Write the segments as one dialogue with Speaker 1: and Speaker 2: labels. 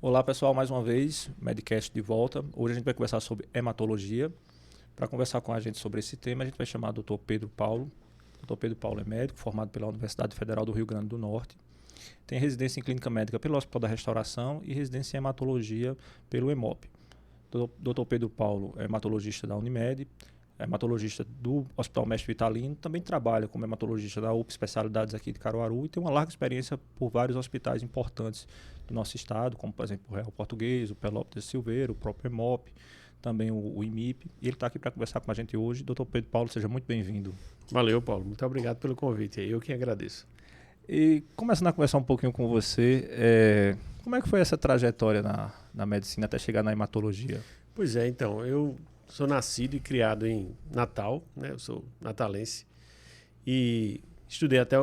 Speaker 1: Olá pessoal, mais uma vez, Medcast de volta. Hoje a gente vai conversar sobre hematologia. Para conversar com a gente sobre esse tema, a gente vai chamar o Dr. Pedro Paulo. O Dr. Pedro Paulo é médico, formado pela Universidade Federal do Rio Grande do Norte. Tem residência em clínica médica pelo Hospital da Restauração e residência em hematologia pelo EMOP. O Dr. Pedro Paulo é hematologista da Unimed, é hematologista do Hospital Mestre Vitalino, também trabalha como hematologista da UPA Especialidades aqui de Caruaru e tem uma larga experiência por vários hospitais importantes do nosso estado, como por exemplo o Real Português, o Pelópolis Silveira, o próprio EMOP, também o IMIP. E ele está aqui para conversar com a gente hoje. Dr. Pedro Paulo, seja muito bem-vindo.
Speaker 2: Valeu, Paulo. Muito obrigado pelo convite. Eu que agradeço.
Speaker 1: E começando a conversar um pouquinho com você, como é que foi essa trajetória na medicina até chegar na hematologia?
Speaker 2: Pois é, então, eu sou nascido e criado em Natal, né? Eu sou natalense e estudei até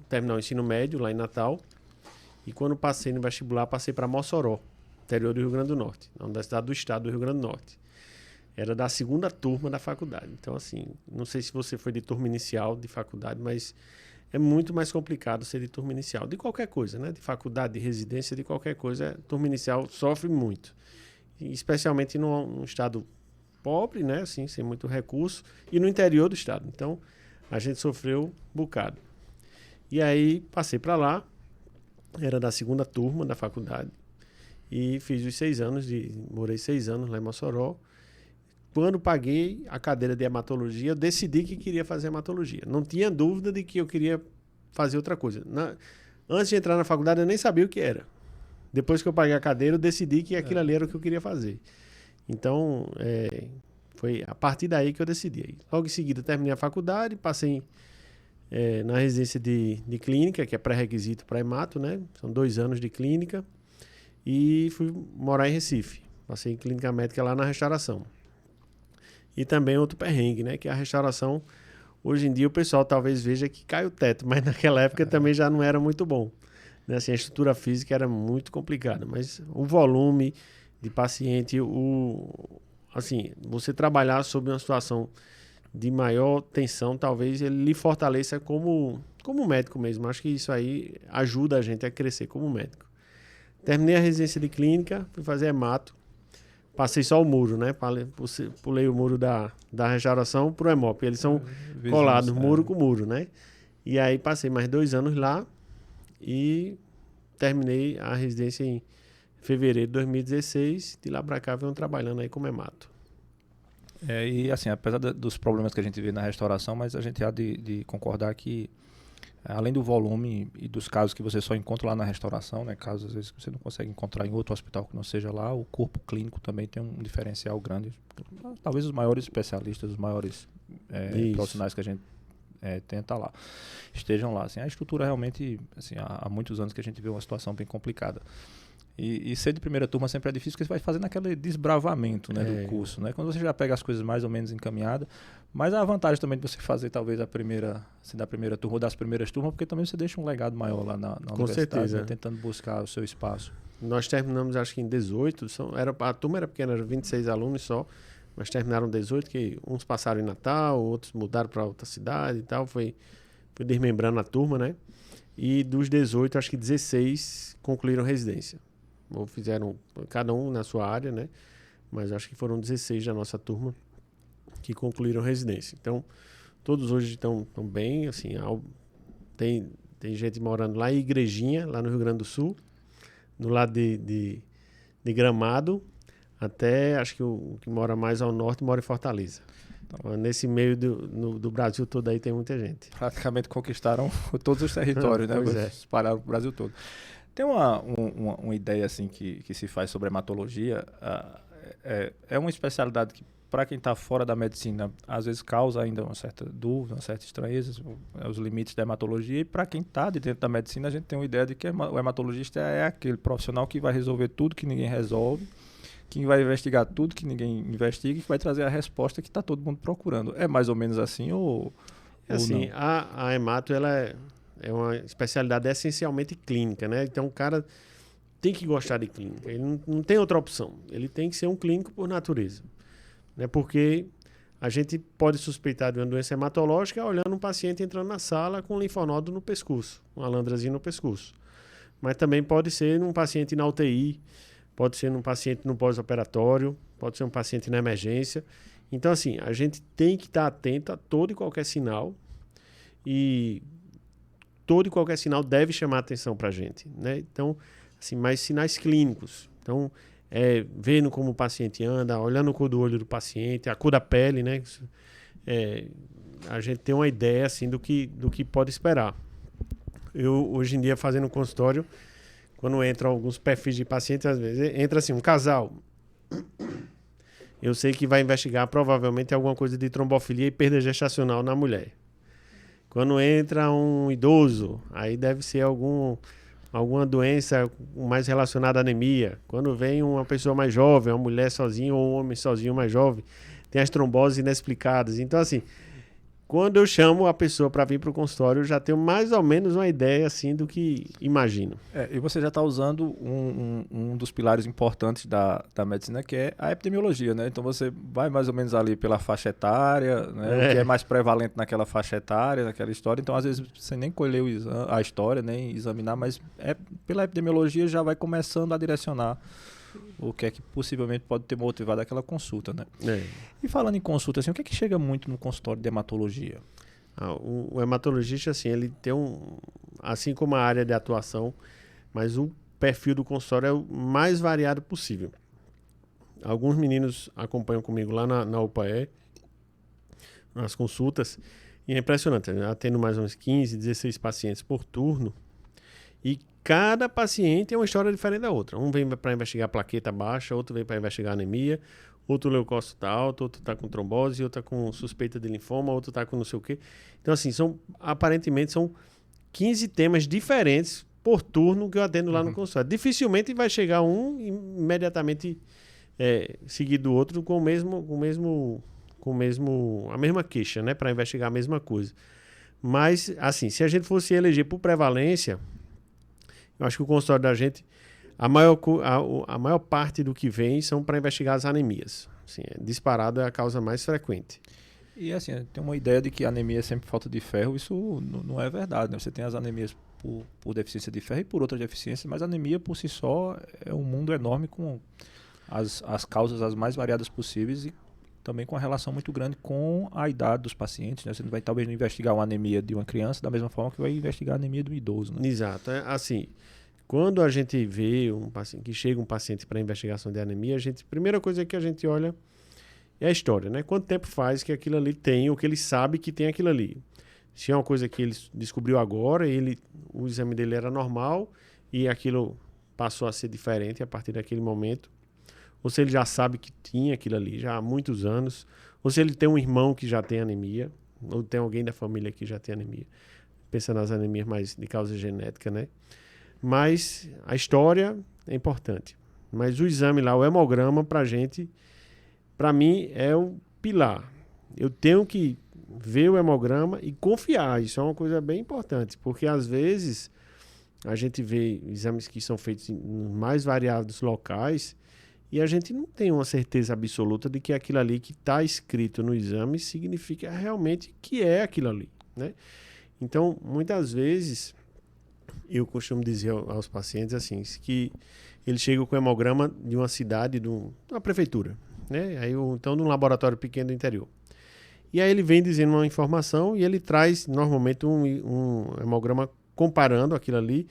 Speaker 2: terminar o ensino médio lá em Natal. E quando passei no vestibular, passei para Mossoró, interior do Rio Grande do Norte, na Universidade do Estado do Rio Grande do Norte. Era da segunda turma da faculdade. Então, assim, não sei se você foi de turma inicial de faculdade, mas é muito mais complicado ser de turma inicial. De qualquer coisa, né? De faculdade, de residência, de qualquer coisa, turma inicial sofre muito. E especialmente num estado pobre, né? Assim, sem muito recurso, e no interior do estado. Então, a gente sofreu um bocado. E aí, passei para lá, era da segunda turma da faculdade, e fiz os 6 anos, morei 6 anos lá em Mossoró. Quando paguei a cadeira de hematologia, eu decidi que queria fazer hematologia. Não tinha dúvida de que eu queria fazer outra coisa. Antes de entrar na faculdade, eu nem sabia o que era. Depois que eu paguei a cadeira, eu decidi que aquilo ali era o que eu queria fazer. Então, foi a partir daí que eu decidi. Logo em seguida, terminei a faculdade, passei na residência de clínica, que é pré-requisito para hemato, né? São 2 anos de clínica. E fui morar em Recife. Passei em clínica médica lá na restauração. E também outro perrengue, né? Que é a restauração. Hoje em dia o pessoal talvez veja que cai o teto, mas naquela época também já não era muito bom. Né? Assim, a estrutura física era muito complicada, mas o volume de paciente, assim, você trabalhar sob uma situação de maior tensão, talvez ele lhe fortaleça como médico mesmo. Acho que isso aí ajuda a gente a crescer como médico. Terminei a residência de clínica, fui fazer hemato. Passei só o muro, né? Pulei o muro da restauração pro EMOP. Eles são colados, muro com muro, né? E aí passei mais 2 anos lá e terminei a residência em fevereiro de 2016. De lá pra cá venho trabalhando aí como hemato.
Speaker 1: E assim, apesar dos problemas que a gente vê na restauração, mas a gente há de concordar que além do volume e dos casos que você só encontra lá na restauração, né, casos às vezes que você não consegue encontrar em outro hospital que não seja lá, o corpo clínico também tem um diferencial grande. Talvez os maiores especialistas, os maiores profissionais que a gente tenta lá, estejam lá. Assim, a estrutura realmente, assim, há muitos anos que a gente vê uma situação bem complicada. E ser de primeira turma sempre é difícil, porque você vai fazendo aquele desbravamento, né, do curso, né? Quando você já pega as coisas mais ou menos encaminhadas. Mas há a vantagem também de você fazer talvez da primeira turma ou das primeiras turmas, porque também você deixa um legado maior lá na
Speaker 2: Com
Speaker 1: universidade,
Speaker 2: certeza.
Speaker 1: né, tentando buscar o seu espaço.
Speaker 2: Nós terminamos acho que em 18, a turma era pequena, eram 26 alunos só, mas terminaram 18, que uns passaram em Natal, outros mudaram para outra cidade e tal, foi desmembrando a turma, né? E dos 18, acho que 16 concluíram residência. Ou fizeram cada um na sua área, né? Mas acho que foram 16 da nossa turma que concluíram residência. Então, todos hoje estão bem, assim, tem gente morando lá em Igrejinha, lá no Rio Grande do Sul, do lado de Gramado, até acho que o que mora mais ao norte mora em Fortaleza. Então, nesse meio do Brasil todo aí tem muita gente.
Speaker 1: Praticamente conquistaram todos os territórios, né?
Speaker 2: Pois é.
Speaker 1: Espalharam o Brasil todo. Tem uma ideia assim que se faz sobre hematologia. É uma especialidade que, para quem está fora da medicina, às vezes causa ainda uma certa dúvida, uma certa estranheza, os limites da hematologia. E para quem está de dentro da medicina, a gente tem uma ideia de que o hematologista é aquele profissional que vai resolver tudo que ninguém resolve, que vai investigar tudo que ninguém investiga e que vai trazer a resposta que está todo mundo procurando. É mais ou menos assim ou
Speaker 2: assim,
Speaker 1: não?
Speaker 2: a hemato, ela é uma especialidade essencialmente clínica, né? Então, o cara tem que gostar de clínica. Ele não tem outra opção. Ele tem que ser um clínico por natureza. Né? Porque a gente pode suspeitar de uma doença hematológica olhando um paciente entrando na sala com um linfonodo no pescoço, uma landrazinha no pescoço. mas também pode ser num paciente na UTI, pode ser num paciente no pós-operatório, pode ser um paciente na emergência. Então, assim, a gente tem que estar atento a todo e qualquer sinal e todo e qualquer sinal deve chamar atenção para a gente, né? Então, assim, mais sinais clínicos. Então, vendo como o paciente anda, olhando a cor do olho do paciente, a cor da pele, né? A gente tem uma ideia, assim, do que pode esperar. Eu, hoje em dia, fazendo um consultório, quando entram alguns perfis de pacientes, às vezes entra assim, um casal. Eu sei que vai investigar provavelmente alguma coisa de trombofilia e perda gestacional na mulher. Quando entra um idoso, aí deve ser alguma doença mais relacionada à anemia. Quando vem uma pessoa mais jovem, uma mulher sozinha ou um homem sozinho mais jovem, tem as tromboses inexplicadas. Então, assim, quando eu chamo a pessoa para vir para o consultório, eu já tenho mais ou menos uma ideia assim do que imagino.
Speaker 1: E você já está usando um dos pilares importantes da medicina, que é a epidemiologia, né? Então você vai mais ou menos ali pela faixa etária, né? O que é mais prevalente naquela faixa etária, naquela história. Então, às vezes, você nem colheu a história, nem examinar, mas pela epidemiologia já vai começando a direcionar o que é que possivelmente pode ter motivado aquela consulta, né? E falando em consulta, assim, o que é que chega muito no consultório de hematologia?
Speaker 2: O hematologista, assim, ele tem assim como a área de atuação, mas o perfil do consultório é o mais variado possível. Alguns meninos acompanham comigo lá na UPAE, nas consultas, e é impressionante, eu atendo mais ou menos 15, 16 pacientes por turno, e cada paciente é uma história diferente da outra. Um vem para investigar plaqueta baixa, outro vem para investigar anemia, outro leucócito está alto, outro está com trombose, outro está com suspeita de linfoma, outro está com não sei o quê. Então, assim, aparentemente são 15 temas diferentes por turno que eu atendo lá no consultório. Dificilmente vai chegar um imediatamente seguido do outro com a mesma queixa, né, para investigar a mesma coisa. Mas, assim, se a gente fosse eleger por prevalência, eu acho que o consultório da gente, a maior parte do que vem são para investigar as anemias. Assim, disparado é a causa mais frequente.
Speaker 1: E assim, tem uma ideia de que anemia é sempre falta de ferro, isso não é verdade, né? Você tem as anemias por deficiência de ferro e por outras deficiências, mas a anemia por si só é um mundo enorme com as causas as mais variadas possíveis e também com a relação muito grande com a idade dos pacientes, né? Você não vai talvez não investigar uma anemia de uma criança da mesma forma que vai investigar a anemia de um idoso, né?
Speaker 2: Exato. Assim, quando a gente vê que chega um paciente para investigação de anemia, a primeira coisa que a gente olha é a história, né? Quanto tempo faz que aquilo ali tem, ou que ele sabe que tem aquilo ali. Se é uma coisa que ele descobriu agora, o exame dele era normal e aquilo passou a ser diferente a partir daquele momento, ou se ele já sabe que tinha aquilo ali já há muitos anos, ou se ele tem um irmão que já tem anemia, ou tem alguém da família que já tem anemia. Pensando nas anemias mais de causa genética, né? Mas a história é importante. Mas o exame lá, o hemograma, para mim, é o pilar. Eu tenho que ver o hemograma e confiar. Isso é uma coisa bem importante, porque às vezes a gente vê exames que são feitos em mais variados locais e a gente não tem uma certeza absoluta de que aquilo ali que está escrito no exame significa realmente que é aquilo ali, né? Então, muitas vezes, eu costumo dizer aos pacientes assim, que eles chegam com o hemograma de uma cidade, de uma prefeitura, né? Então, de um laboratório pequeno do interior. E aí ele vem dizendo uma informação e ele traz, normalmente, um hemograma comparando aquilo ali,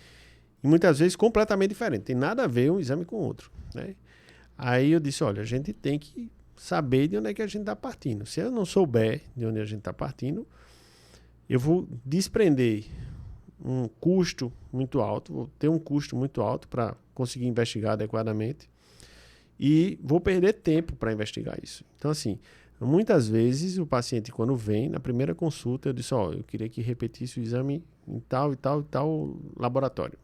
Speaker 2: e muitas vezes completamente diferente. Tem nada a ver um exame com o outro, né? Aí eu disse, olha, a gente tem que saber de onde é que a gente está partindo. Se eu não souber de onde a gente está partindo, eu vou desprender um custo muito alto, vou ter um custo muito alto para conseguir investigar adequadamente e vou perder tempo para investigar isso. Então, assim, muitas vezes o paciente, quando vem, na primeira consulta, eu disse, eu queria que repetisse o exame em tal e tal e tal laboratório.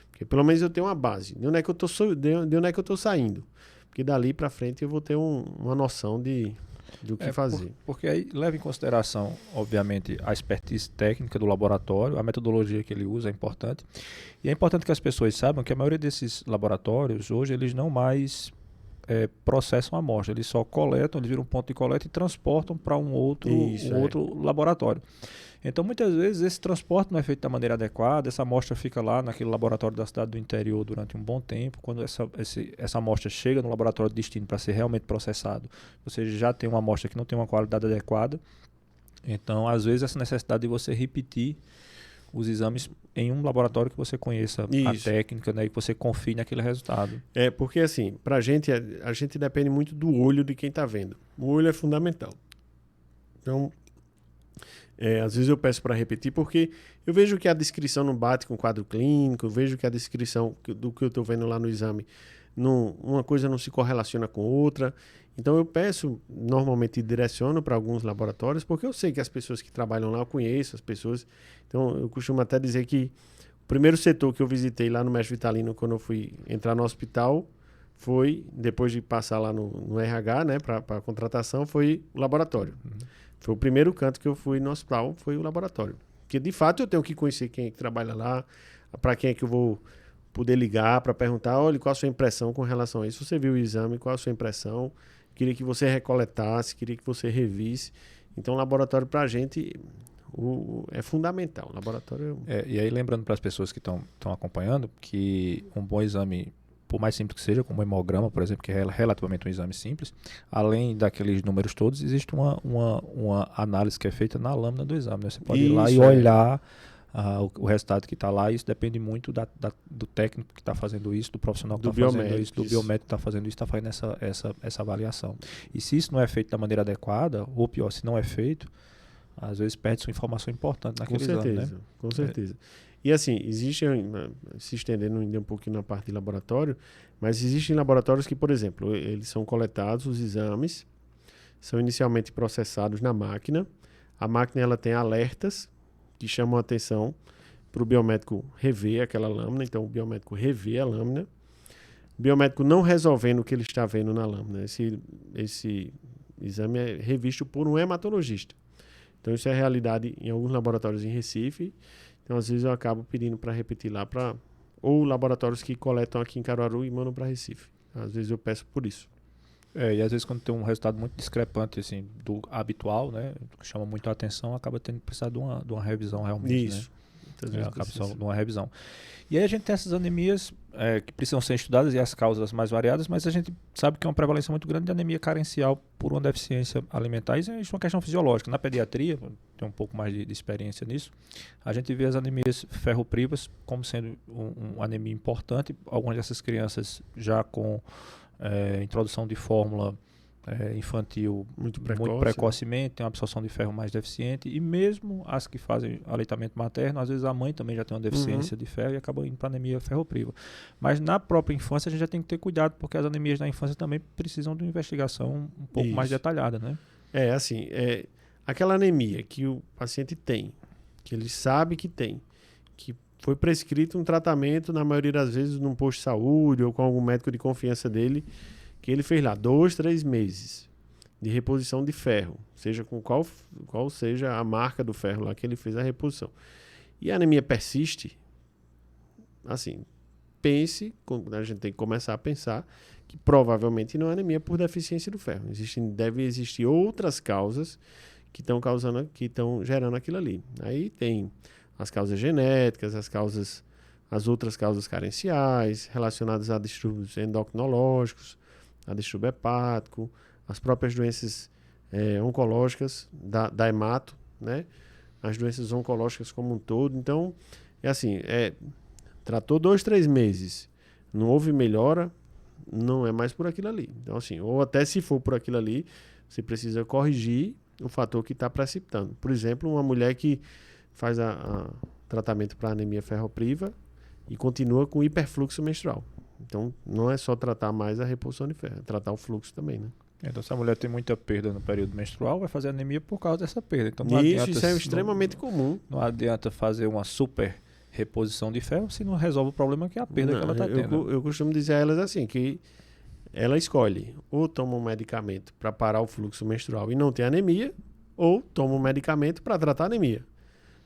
Speaker 2: Porque pelo menos eu tenho uma base. De onde é que eu estou saindo? Porque dali para frente eu vou ter uma noção do que fazer.
Speaker 1: Porque aí leva em consideração, obviamente, a expertise técnica do laboratório, a metodologia que ele usa é importante. E é importante que as pessoas saibam que a maioria desses laboratórios, hoje, eles não mais processam a amostra, eles só coletam, eles viram um ponto de coleta e transportam para um outro laboratório. Então, muitas vezes, esse transporte não é feito da maneira adequada, essa amostra fica lá naquele laboratório da cidade do interior durante um bom tempo. Quando essa amostra chega no laboratório de destino para ser realmente processado, você já tem uma amostra que não tem uma qualidade adequada. Então, às vezes, essa necessidade de você repetir os exames em um laboratório que você conheça a técnica, né, e que você confie naquele resultado.
Speaker 2: Porque assim, pra gente, a gente depende muito do olho de quem está vendo. O olho é fundamental. Então, às vezes eu peço para repetir porque eu vejo que a descrição não bate com o quadro clínico, eu vejo que a descrição do que eu estou vendo lá no exame, uma coisa não se correlaciona com outra. Então eu peço, normalmente direciono para alguns laboratórios, porque eu sei que as pessoas que trabalham lá, eu conheço as pessoas. Então eu costumo até dizer que o primeiro setor que eu visitei lá no Mestre Vitalino, quando eu fui entrar no hospital, foi, depois de passar lá no RH, né, para contratação, foi o laboratório. Foi o primeiro canto que eu fui no hospital, foi o laboratório. Porque de fato eu tenho que conhecer quem é que trabalha lá, para quem é que eu vou poder ligar, para perguntar, olha, qual a sua impressão com relação a isso? Você viu o exame, qual a sua impressão? Queria que você recoletasse, queria que você revisse. Então, o laboratório para a gente é fundamental. O laboratório
Speaker 1: e aí, lembrando para as pessoas que estão acompanhando, que um bom exame, por mais simples que seja, como um hemograma, por exemplo, que é relativamente um exame simples, além daqueles números todos, existe uma análise que é feita na lâmina do exame. Né? Você pode ir lá e olhar o resultado que está lá, e isso depende muito do técnico que está fazendo isso, do profissional que está fazendo isso, do biomédico que está fazendo isso, está fazendo essa avaliação. E se isso não é feito da maneira adequada, ou pior, se não é feito, às vezes perde-se uma informação importante naquele exame. Né?
Speaker 2: Com certeza. E assim, existe, se estendendo ainda um pouquinho na parte de laboratório, mas existem laboratórios que, por exemplo, eles são coletados, os exames são inicialmente processados na máquina. A máquina ela tem alertas que chamam a atenção para o biomédico rever aquela lâmina. Então, o biomédico revê a lâmina. O biomédico não resolvendo o que ele está vendo na lâmina. Esse exame é revisto por um hematologista. Então, isso é realidade em alguns laboratórios em Recife. Então, às vezes, eu acabo pedindo para repetir lá ou laboratórios que coletam aqui em Caruaru e mandam para Recife. Às vezes, eu peço por isso.
Speaker 1: E às vezes quando tem um resultado muito discrepante assim, do habitual, né, que chama muito a atenção, acaba tendo que precisar de uma revisão realmente.
Speaker 2: Isso.
Speaker 1: Né? Acaba precisando de uma revisão. E aí a gente tem essas anemias que precisam ser estudadas e as causas mais variadas, mas a gente sabe que é uma prevalência muito grande de anemia carencial por uma deficiência alimentar. Isso é uma questão fisiológica. Na pediatria, tem um pouco mais de experiência nisso, a gente vê as anemias ferroprivas como sendo uma anemia importante. Algumas dessas crianças já com introdução de fórmula infantil muito precocemente, tem uma absorção de ferro mais deficiente, e mesmo as que fazem aleitamento materno, às vezes a mãe também já tem uma deficiência de ferro e acaba indo para anemia ferropriva. Mas na própria infância a gente já tem que ter cuidado, porque as anemias da infância também precisam de uma investigação um pouco mais detalhada, né?
Speaker 2: Aquela anemia que o paciente tem, que ele sabe que tem, que foi prescrito um tratamento, na maioria das vezes, num posto de saúde ou com algum médico de confiança dele, que ele fez lá 2, 3 meses de reposição de ferro, seja com qual seja a marca do ferro lá que ele fez a reposição. E a anemia persiste, assim, a gente tem que começar a pensar que provavelmente não é anemia por deficiência do ferro. Devem existir outras causas que estão gerando aquilo ali. Aí tem as causas genéticas, as outras causas carenciais, relacionadas a distúrbios endocrinológicos, a distúrbio hepático, as próprias doenças oncológicas da hemato, né? As doenças oncológicas como um todo. Então, tratou 2, 3 meses, não houve melhora, não é mais por aquilo ali. Então, assim, ou até se for por aquilo ali, você precisa corrigir o fator que está precipitando. Por exemplo, uma mulher que faz tratamento para anemia ferropriva e continua com hiperfluxo menstrual. Então, não é só tratar mais a reposição de ferro, é tratar o fluxo também, né?
Speaker 1: Então, se a mulher tem muita perda no período menstrual, vai fazer anemia por causa dessa perda. Então,
Speaker 2: isso é extremamente comum.
Speaker 1: Não adianta fazer uma super reposição de ferro se não resolve o problema que é a perda que ela está tendo.
Speaker 2: Eu costumo dizer a elas assim, que ela escolhe ou toma um medicamento para parar o fluxo menstrual e não ter anemia, ou toma um medicamento para tratar a anemia.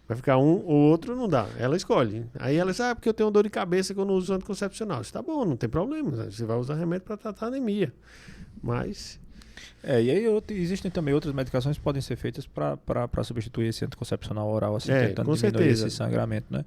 Speaker 2: Vai ficar um ou outro, não dá. Ela escolhe. Aí ela diz, porque eu tenho dor de cabeça quando eu uso anticoncepcional. Isso tá bom, não tem problema. Você vai usar remédio para tratar anemia. Mas...
Speaker 1: E aí existem também outras medicações que podem ser feitas para substituir esse anticoncepcional oral, assim, tentando diminuir esse sangramento, né?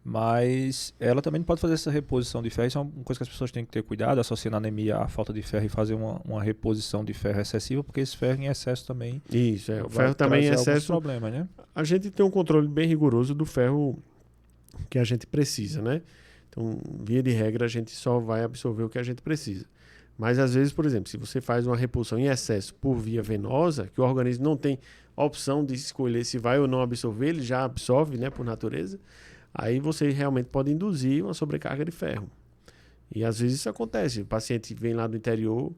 Speaker 1: Mas ela também não pode fazer essa reposição de ferro. Isso é uma coisa que as pessoas têm que ter cuidado, associando a anemia à falta de ferro e fazer uma reposição de ferro excessiva, porque esse ferro em excesso também...
Speaker 2: Isso, o ferro também em excesso...
Speaker 1: problemas, né?
Speaker 2: A gente tem um controle bem rigoroso do ferro que a gente precisa, né? Então, via de regra, a gente só vai absorver o que a gente precisa. Mas, às vezes, por exemplo, se você faz uma reposição em excesso por via venosa, que o organismo não tem a opção de escolher se vai ou não absorver, ele já absorve, né, por natureza, aí você realmente pode induzir uma sobrecarga de ferro. E, às vezes, isso acontece. O paciente vem lá do interior,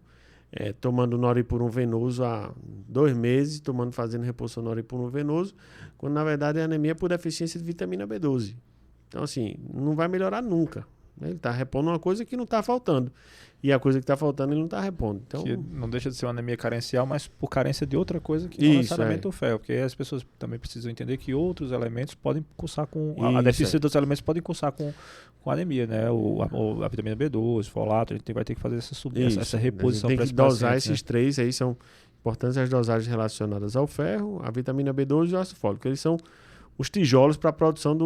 Speaker 2: tomando noripurum venoso há 2 meses, fazendo reposição noripurum venoso, quando, na verdade, é anemia por deficiência de vitamina B12. Então, assim, não vai melhorar nunca. Ele está repondo uma coisa que não está faltando. E a coisa que está faltando ele não está repondo. Então,
Speaker 1: que não deixa de ser uma anemia carencial, mas por carência de outra coisa que não necessariamente o ferro. Porque as pessoas também precisam entender que outros elementos podem cursar com... a deficiência dos elementos podem cursar com anemia, né? A vitamina B12, folato, a gente vai ter que fazer essa reposição para
Speaker 2: tem que dosar esses 3 aí, são importantes as dosagens relacionadas ao ferro, a vitamina B12 e o ácido fólico. Eles são os tijolos para a produção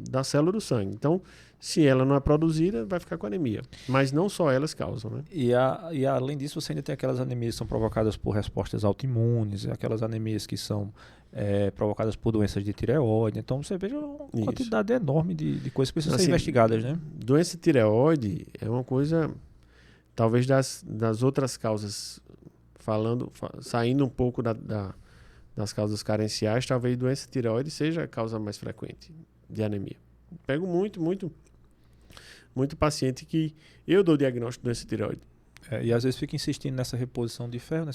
Speaker 2: da célula do sangue. Então, se ela não é produzida, vai ficar com anemia. Mas não só elas causam, né?
Speaker 1: E além disso, você ainda tem aquelas anemias que são provocadas por respostas autoimunes, aquelas anemias que são provocadas por doenças de tireoide. Então, você veja uma quantidade enorme de coisas que precisam ser investigadas, né?
Speaker 2: Doença de tireoide é uma coisa, talvez das outras causas, saindo um pouco das causas carenciais, talvez doença de tireoide seja a causa mais frequente de anemia. Pego muito paciente que eu dou diagnóstico de doença de tireoide.
Speaker 1: E às vezes fica insistindo nessa reposição de ferro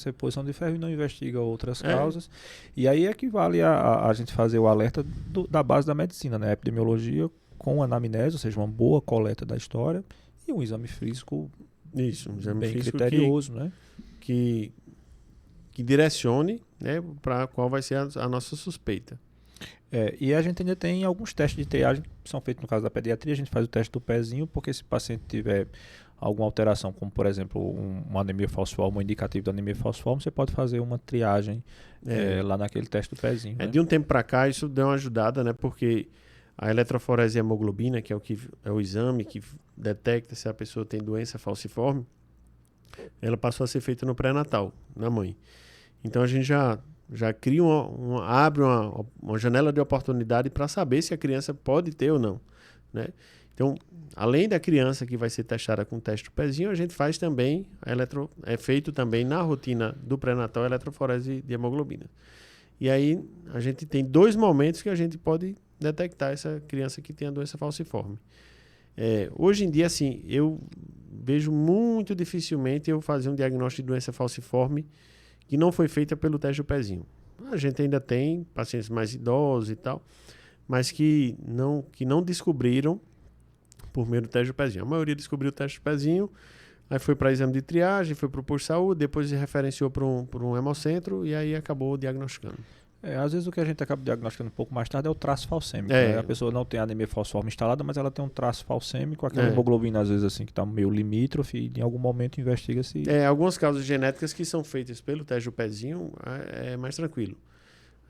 Speaker 1: e não investiga outras causas. E aí é que vale a gente fazer o alerta da base da medicina, né? A epidemiologia com anamnese, ou seja, uma boa coleta da história e um exame físico bem criterioso, né?
Speaker 2: Que direcione, né, para qual vai ser a nossa suspeita.
Speaker 1: E a gente ainda tem alguns testes de triagem que são feitos no caso da pediatria. A gente faz o teste do pezinho, porque se o paciente tiver alguma alteração, como por exemplo uma anemia falciforme, um indicativo de anemia falciforme, você pode fazer uma triagem lá naquele teste do pezinho. Né?
Speaker 2: De um tempo para cá isso deu uma ajudada, né, porque a eletroforese e hemoglobina, que é o exame que detecta se a pessoa tem doença falciforme, ela passou a ser feita no pré-natal, na mãe. Então a gente já cria abre uma janela de oportunidade para saber se a criança pode ter ou não, né? Então, além da criança que vai ser testada com o teste do pezinho, a gente faz também, é feito também na rotina do pré-natal a eletroforese de hemoglobina. E aí a gente tem 2 momentos que a gente pode detectar essa criança que tem a doença falciforme. Hoje em dia, assim, eu vejo muito dificilmente eu fazer um diagnóstico de doença falciforme que não foi feita pelo teste do pezinho. A gente ainda tem pacientes mais idosos e tal, mas que não descobriram por meio do teste do pezinho. A maioria descobriu o teste do pezinho, aí foi para exame de triagem, foi para o posto de saúde, depois se referenciou para um hemocentro e aí acabou diagnosticando.
Speaker 1: Às vezes o que a gente acaba diagnosticando um pouco mais tarde é o traço falcêmico. Né? A pessoa não tem anemia falciforme instalada, mas ela tem um traço falcêmico, aquela hemoglobina às vezes assim que está meio limítrofe e em algum momento investiga-se...
Speaker 2: Algumas causas genéticas que são feitas pelo teste do pezinho é mais tranquilo.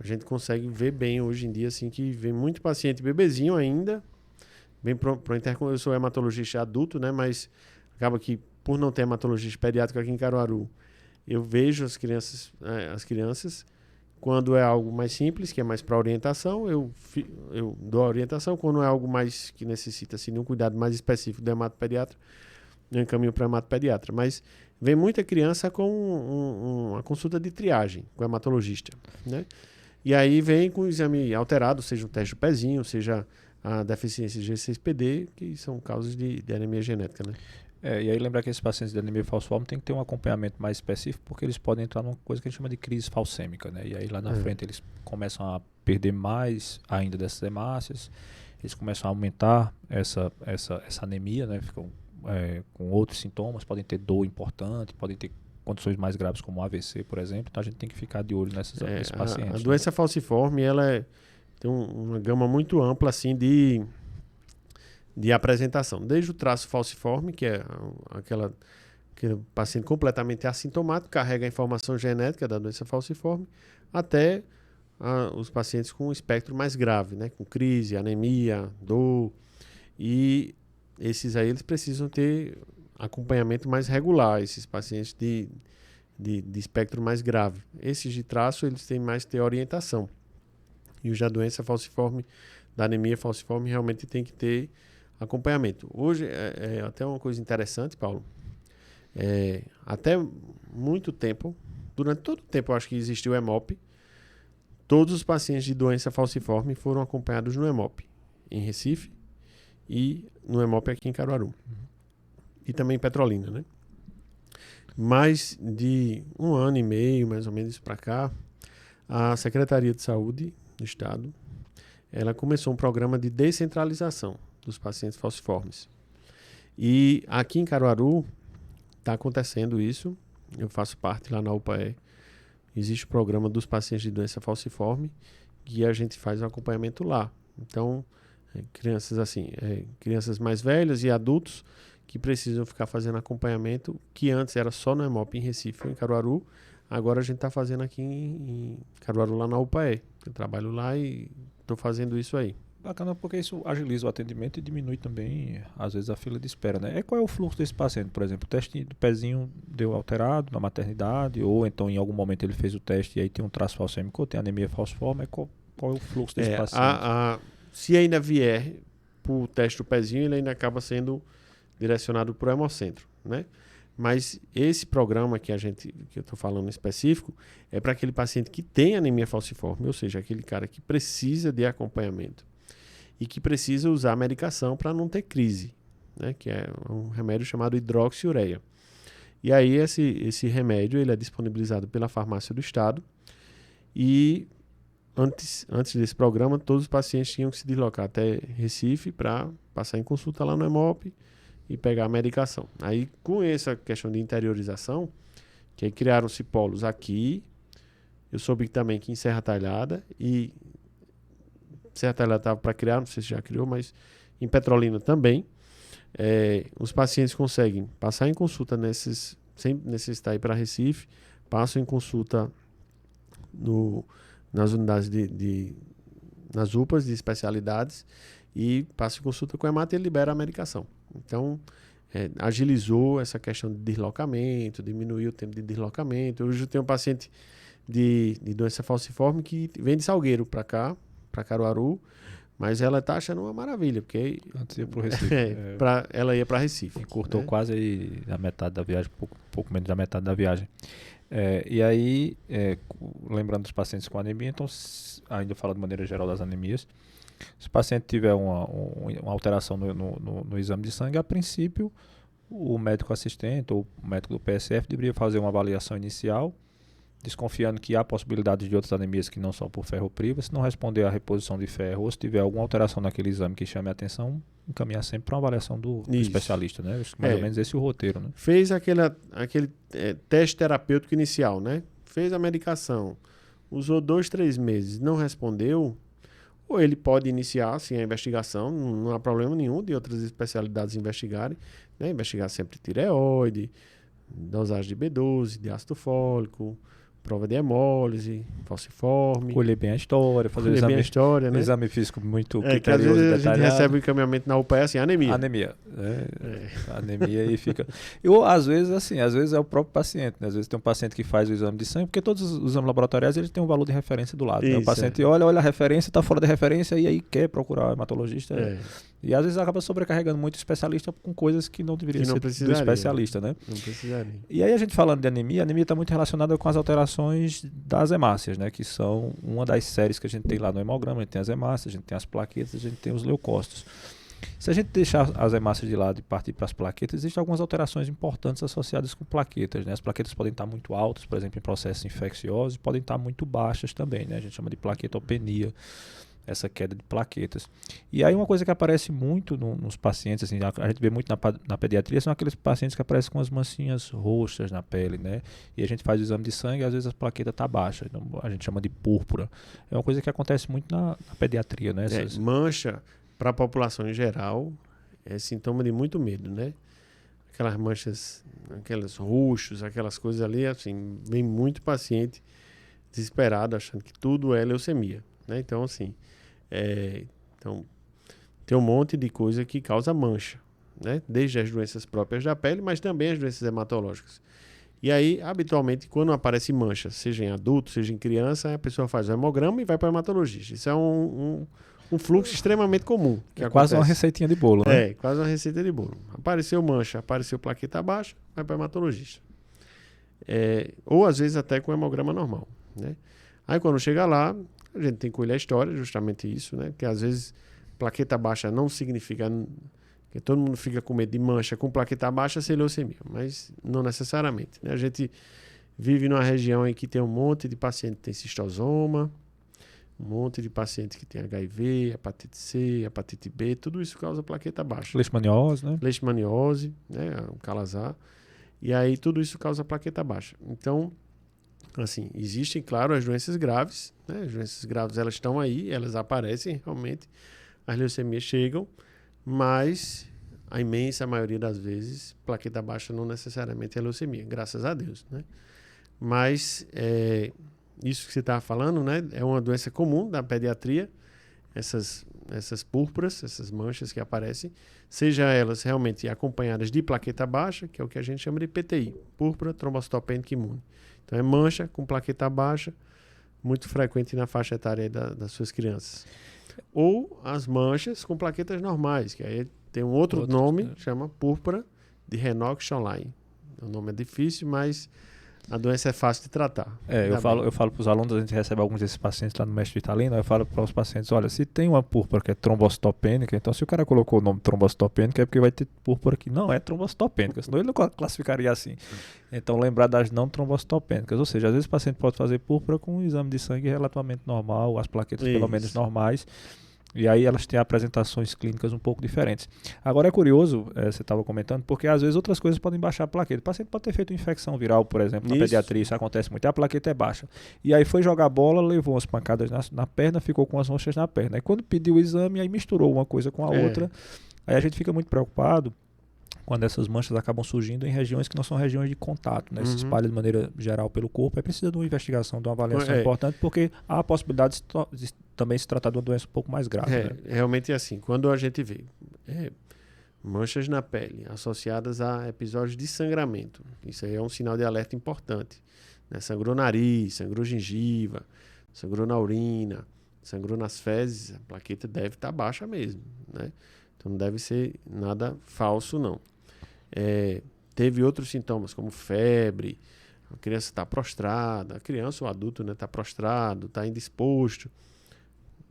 Speaker 2: A gente consegue ver bem hoje em dia, assim, que vem muito paciente bebezinho ainda, vem pro intercom. Eu sou hematologista adulto, né? Mas acaba que, por não ter hematologista pediátrico aqui em Caruaru, eu vejo as crianças. Quando é algo mais simples, que é mais para orientação, eu dou a orientação. Quando é algo mais que necessita assim, de um cuidado mais específico do hematopediatra, eu encaminho para o hematopediatra. Mas vem muita criança com uma consulta de triagem com o hematologista, né? E aí vem com o exame alterado, seja um teste do pezinho, seja a deficiência de G6PD, que são causas de anemia genética, né?
Speaker 1: E aí lembrar que esses pacientes de anemia falciforme tem que ter um acompanhamento mais específico, porque eles podem entrar numa coisa que a gente chama de crise falcêmica, né? E aí lá na frente eles começam a perder mais ainda dessas hemácias, eles começam a aumentar essa anemia, né? Ficam com outros sintomas, podem ter dor importante, podem ter condições mais graves como AVC, por exemplo. Então a gente tem que ficar de olho nesses pacientes.
Speaker 2: A doença falciforme, ela tem uma gama muito ampla assim de apresentação. Desde o traço falciforme, que é aquele paciente completamente assintomático, carrega a informação genética da doença falciforme, até os pacientes com um espectro mais grave, né? Com crise, anemia, dor. E esses aí eles precisam ter acompanhamento mais regular, esses pacientes de espectro mais grave. Esses de traço, eles têm mais que ter orientação. E os da doença falciforme, da anemia falciforme, realmente tem que ter acompanhamento. Hoje, é até uma coisa interessante, Paulo, até muito tempo, durante todo o tempo eu acho que existiu o EMOP, todos os pacientes de doença falciforme foram acompanhados no EMOP, em Recife, e no EMOP aqui em Caruaru. E também em Petrolina, né? Mais de 1 ano e meio, mais ou menos, para cá, a Secretaria de Saúde do Estado, ela começou um programa de descentralização dos pacientes falciformes. E aqui em Caruaru está acontecendo isso. Eu faço parte lá na UPAE. Existe o programa dos pacientes de doença falciforme que a gente faz um acompanhamento lá. Então, crianças assim, crianças mais velhas e adultos que precisam ficar fazendo acompanhamento, que antes era só no EMOP em Recife ou em Caruaru, agora a gente está fazendo aqui em Caruaru, lá na UPAE. Eu trabalho lá e estou fazendo isso aí.
Speaker 1: Bacana, porque isso agiliza o atendimento e diminui também, às vezes, a fila de espera, né? Qual é o fluxo desse paciente, por exemplo? O teste do pezinho deu alterado na maternidade, ou então em algum momento ele fez o teste e aí tem um traço falcêmico, ou tem anemia falciforme, qual é o fluxo desse paciente?
Speaker 2: Se ainda vier para o teste do pezinho, ele ainda acaba sendo direcionado para o hemocentro, né? Mas esse programa que eu estou falando específico é para aquele paciente que tem anemia falciforme, ou seja, aquele cara que precisa de acompanhamento e que precisa usar a medicação para não ter crise, né? Que é um remédio chamado hidroxiureia. E aí esse remédio ele é disponibilizado pela farmácia do estado e antes desse programa todos os pacientes tinham que se deslocar até Recife para passar em consulta lá no EMOP e pegar a medicação. Aí, com essa questão de interiorização, que aí criaram-se polos aqui, eu soube também que em Serra Talhada, e Serra Talhada estava para criar, não sei se já criou, mas em Petrolina também, os pacientes conseguem passar em consulta sem necessitar ir para Recife, passam em consulta nas unidades nas UPAs de especialidades e passam em consulta com a hemato e ele libera a medicação. Então, agilizou essa questão de deslocamento, diminuiu o tempo de deslocamento. Hoje eu tenho um paciente de doença falciforme que vem de Salgueiro para cá, para Caruaru, mas ela está achando uma maravilha, porque
Speaker 1: antes ia para o Recife.
Speaker 2: Ela ia para Recife.
Speaker 1: Encurtou quase aí a metade da viagem, pouco menos da metade da viagem. E aí, lembrando dos pacientes com anemia, então, ainda falo de maneira geral das anemias, se o paciente tiver uma alteração no exame de sangue, a princípio, o médico assistente ou o médico do PSF deveria fazer uma avaliação inicial, desconfiando que há possibilidade de outras anemias que não são por ferropriva. Se não responder à reposição de ferro ou se tiver alguma alteração naquele exame que chame a atenção, encaminhar sempre para uma avaliação do especialista, né? Mais ou menos esse é o roteiro, né?
Speaker 2: Fez aquele teste terapêutico inicial, né? Fez a medicação, usou 2, 3 meses, não respondeu, ou ele pode iniciar assim, a investigação, não há problema nenhum de outras especialidades investigarem, né? Investigar sempre tireoide, dosagem de B12, de ácido fólico, prova de hemólise, falciforme.
Speaker 1: Colher bem a história, fazer
Speaker 2: né?
Speaker 1: Exame físico muito
Speaker 2: que às vezes a gente recebe o encaminhamento na UPA assim, anemia.
Speaker 1: Anemia e fica... às vezes é o próprio paciente, né? Às vezes tem um paciente que faz o exame de sangue, porque todos os exames laboratoriais eles têm um valor de referência do lado. Isso, né? O paciente olha a referência, está fora da referência e aí quer procurar o hematologista. E às vezes acaba sobrecarregando muito o especialista com coisas que não deveria ser do especialista, né?
Speaker 2: Não precisaria.
Speaker 1: E aí a gente falando de anemia, a anemia está muito relacionada com as alterações das hemácias, né? Que são uma das séries que a gente tem lá no hemograma. A gente tem as hemácias, a gente tem as plaquetas, a gente tem os leucócitos. Se a gente deixar as hemácias de lado e partir para as plaquetas, existem algumas alterações importantes associadas com plaquetas, né? As plaquetas podem estar muito altas, por exemplo, em processos infecciosos, e podem estar muito baixas também, né? A gente chama de plaquetopenia. essa queda de plaquetas. E aí uma coisa que aparece muito nos pacientes, assim, a gente vê muito na pediatria, são aqueles pacientes que aparecem com as mancinhas roxas na pele, né? E a gente faz o exame de sangue e às vezes a plaqueta está baixa, então a gente chama de púrpura. É uma coisa que acontece muito na pediatria, né?
Speaker 2: Mancha, para a população em geral, é sintoma de muito medo, né? Aquelas manchas, aqueles roxos, aquelas coisas ali, assim, vem muito paciente desesperado, achando que tudo é leucemia, né? Então, assim, então, tem um monte de coisa que causa mancha, né? Desde as doenças próprias da pele, mas também as doenças hematológicas. E aí, habitualmente, quando aparece mancha, seja em adulto, seja em criança, a pessoa faz o hemograma e vai para o hematologista. Isso é um fluxo extremamente comum. Que
Speaker 1: é quase uma receitinha de bolo, né?
Speaker 2: É, quase uma receita de bolo. Apareceu mancha, apareceu plaqueta baixa, vai para o hematologista. Ou às vezes até com hemograma normal, né? Aí quando chega lá, a gente tem que olhar a história, justamente isso, né? Porque às vezes plaqueta baixa não significa que todo mundo fica com medo de mancha com plaqueta baixa ser leucemia, mas não necessariamente, né? A gente vive numa região em que tem um monte de paciente que tem cistosoma, um monte de pacientes que tem HIV, hepatite C, hepatite B, tudo isso causa plaqueta baixa.
Speaker 1: Leishmaniose, né?
Speaker 2: Leishmaniose, né? O calazar. E aí tudo isso causa plaqueta baixa. Então, assim, existem, claro, as doenças graves, né? As doenças graves, elas estão aí, elas aparecem realmente, as leucemias chegam, mas a imensa maioria das vezes, plaqueta baixa não necessariamente é leucemia, graças a Deus, né? Mas isso que você estava falando, né? É uma doença comum da pediatria, essas púrpuras, essas manchas que aparecem, seja elas realmente acompanhadas de plaqueta baixa, que é o que a gente chama de PTI, púrpura trombocitopênica imune. Então é mancha com plaqueta baixa, muito frequente na faixa etária das suas crianças. Ou as manchas com plaquetas normais, que aí tem um outro nome, chama púrpura de Renox-Schönlein. O nome é difícil, mas a doença é fácil de tratar.
Speaker 1: Eu falo para os alunos, a gente recebe alguns desses pacientes lá no Mestre Vitalino, eu falo para os pacientes, olha, se tem uma púrpura que é trombocitopênica, então se o cara colocou o nome trombocitopênica é porque vai ter púrpura que não é trombocitopênica, senão ele não classificaria assim. Então lembrar das não trombocitopênicas, ou seja, às vezes o paciente pode fazer púrpura com um exame de sangue relativamente normal, as plaquetas pelo menos normais, e aí elas têm apresentações clínicas um pouco diferentes. Agora é curioso, você estava comentando, porque às vezes outras coisas podem baixar a plaqueta. O paciente pode ter feito uma infecção viral, por exemplo, na pediatria, isso acontece muito, a plaqueta é baixa. E aí foi jogar bola, levou umas pancadas na perna, ficou com as manchas na perna. E quando pediu o exame, aí misturou uma coisa com a outra. Aí a gente fica muito preocupado quando essas manchas acabam surgindo em regiões que não são regiões de contato, né? Se espalha de maneira geral pelo corpo, aí precisa de uma investigação, de uma avaliação importante, porque há a possibilidade de também se tratar de uma doença um pouco mais grave. Né?
Speaker 2: Realmente é assim, quando a gente vê manchas na pele associadas a episódios de sangramento, isso aí é um sinal de alerta importante, né? Sangrou nariz, sangrou gengiva, sangrou na urina, sangrou nas fezes, a plaqueta deve estar baixa mesmo, né? Então não deve ser nada falso, não. Teve outros sintomas, como febre, a criança está prostrada, a criança ou adulto, né, está prostrado, está indisposto,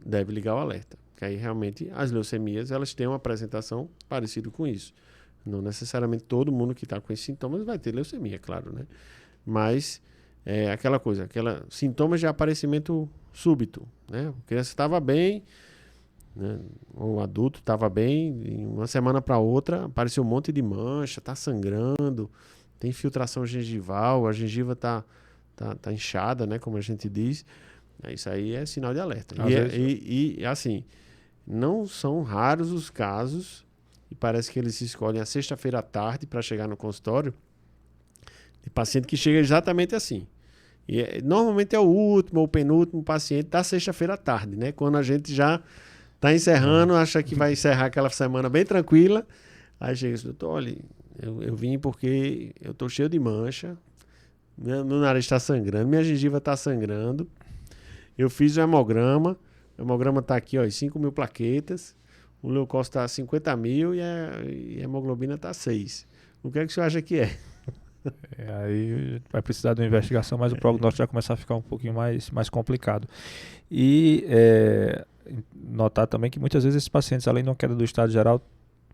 Speaker 2: deve ligar o alerta. Que aí realmente as leucemias elas têm uma apresentação parecida com isso. Não necessariamente todo mundo que está com esses sintomas vai ter leucemia, claro, né? Mas aquela coisa, sintomas de aparecimento súbito, né? A criança estava bem, né? O adulto estava bem, e uma semana para outra apareceu um monte de mancha, está sangrando, tem infiltração gengival, a gengiva está inchada, né, como a gente diz. Isso aí é sinal de alerta. E assim, não são raros os casos, e parece que eles escolhem a sexta-feira à tarde para chegar no consultório, de paciente que chega exatamente assim. E normalmente é o último ou penúltimo paciente da sexta-feira à tarde, né? Quando a gente já está encerrando, acha que vai encerrar aquela semana bem tranquila. Aí chega esse doutor, olha, eu vim porque eu estou cheio de mancha, meu nariz está sangrando, minha gengiva está sangrando, eu fiz o hemograma está aqui, ó, 5.000 plaquetas, o leucócito está 50.000 e a hemoglobina está 6. O que é que o senhor acha que é?
Speaker 1: Aí vai precisar de uma investigação, mas o prognóstico já começa a ficar um pouquinho mais complicado. E notar também que muitas vezes esses pacientes, além de uma queda do estado geral,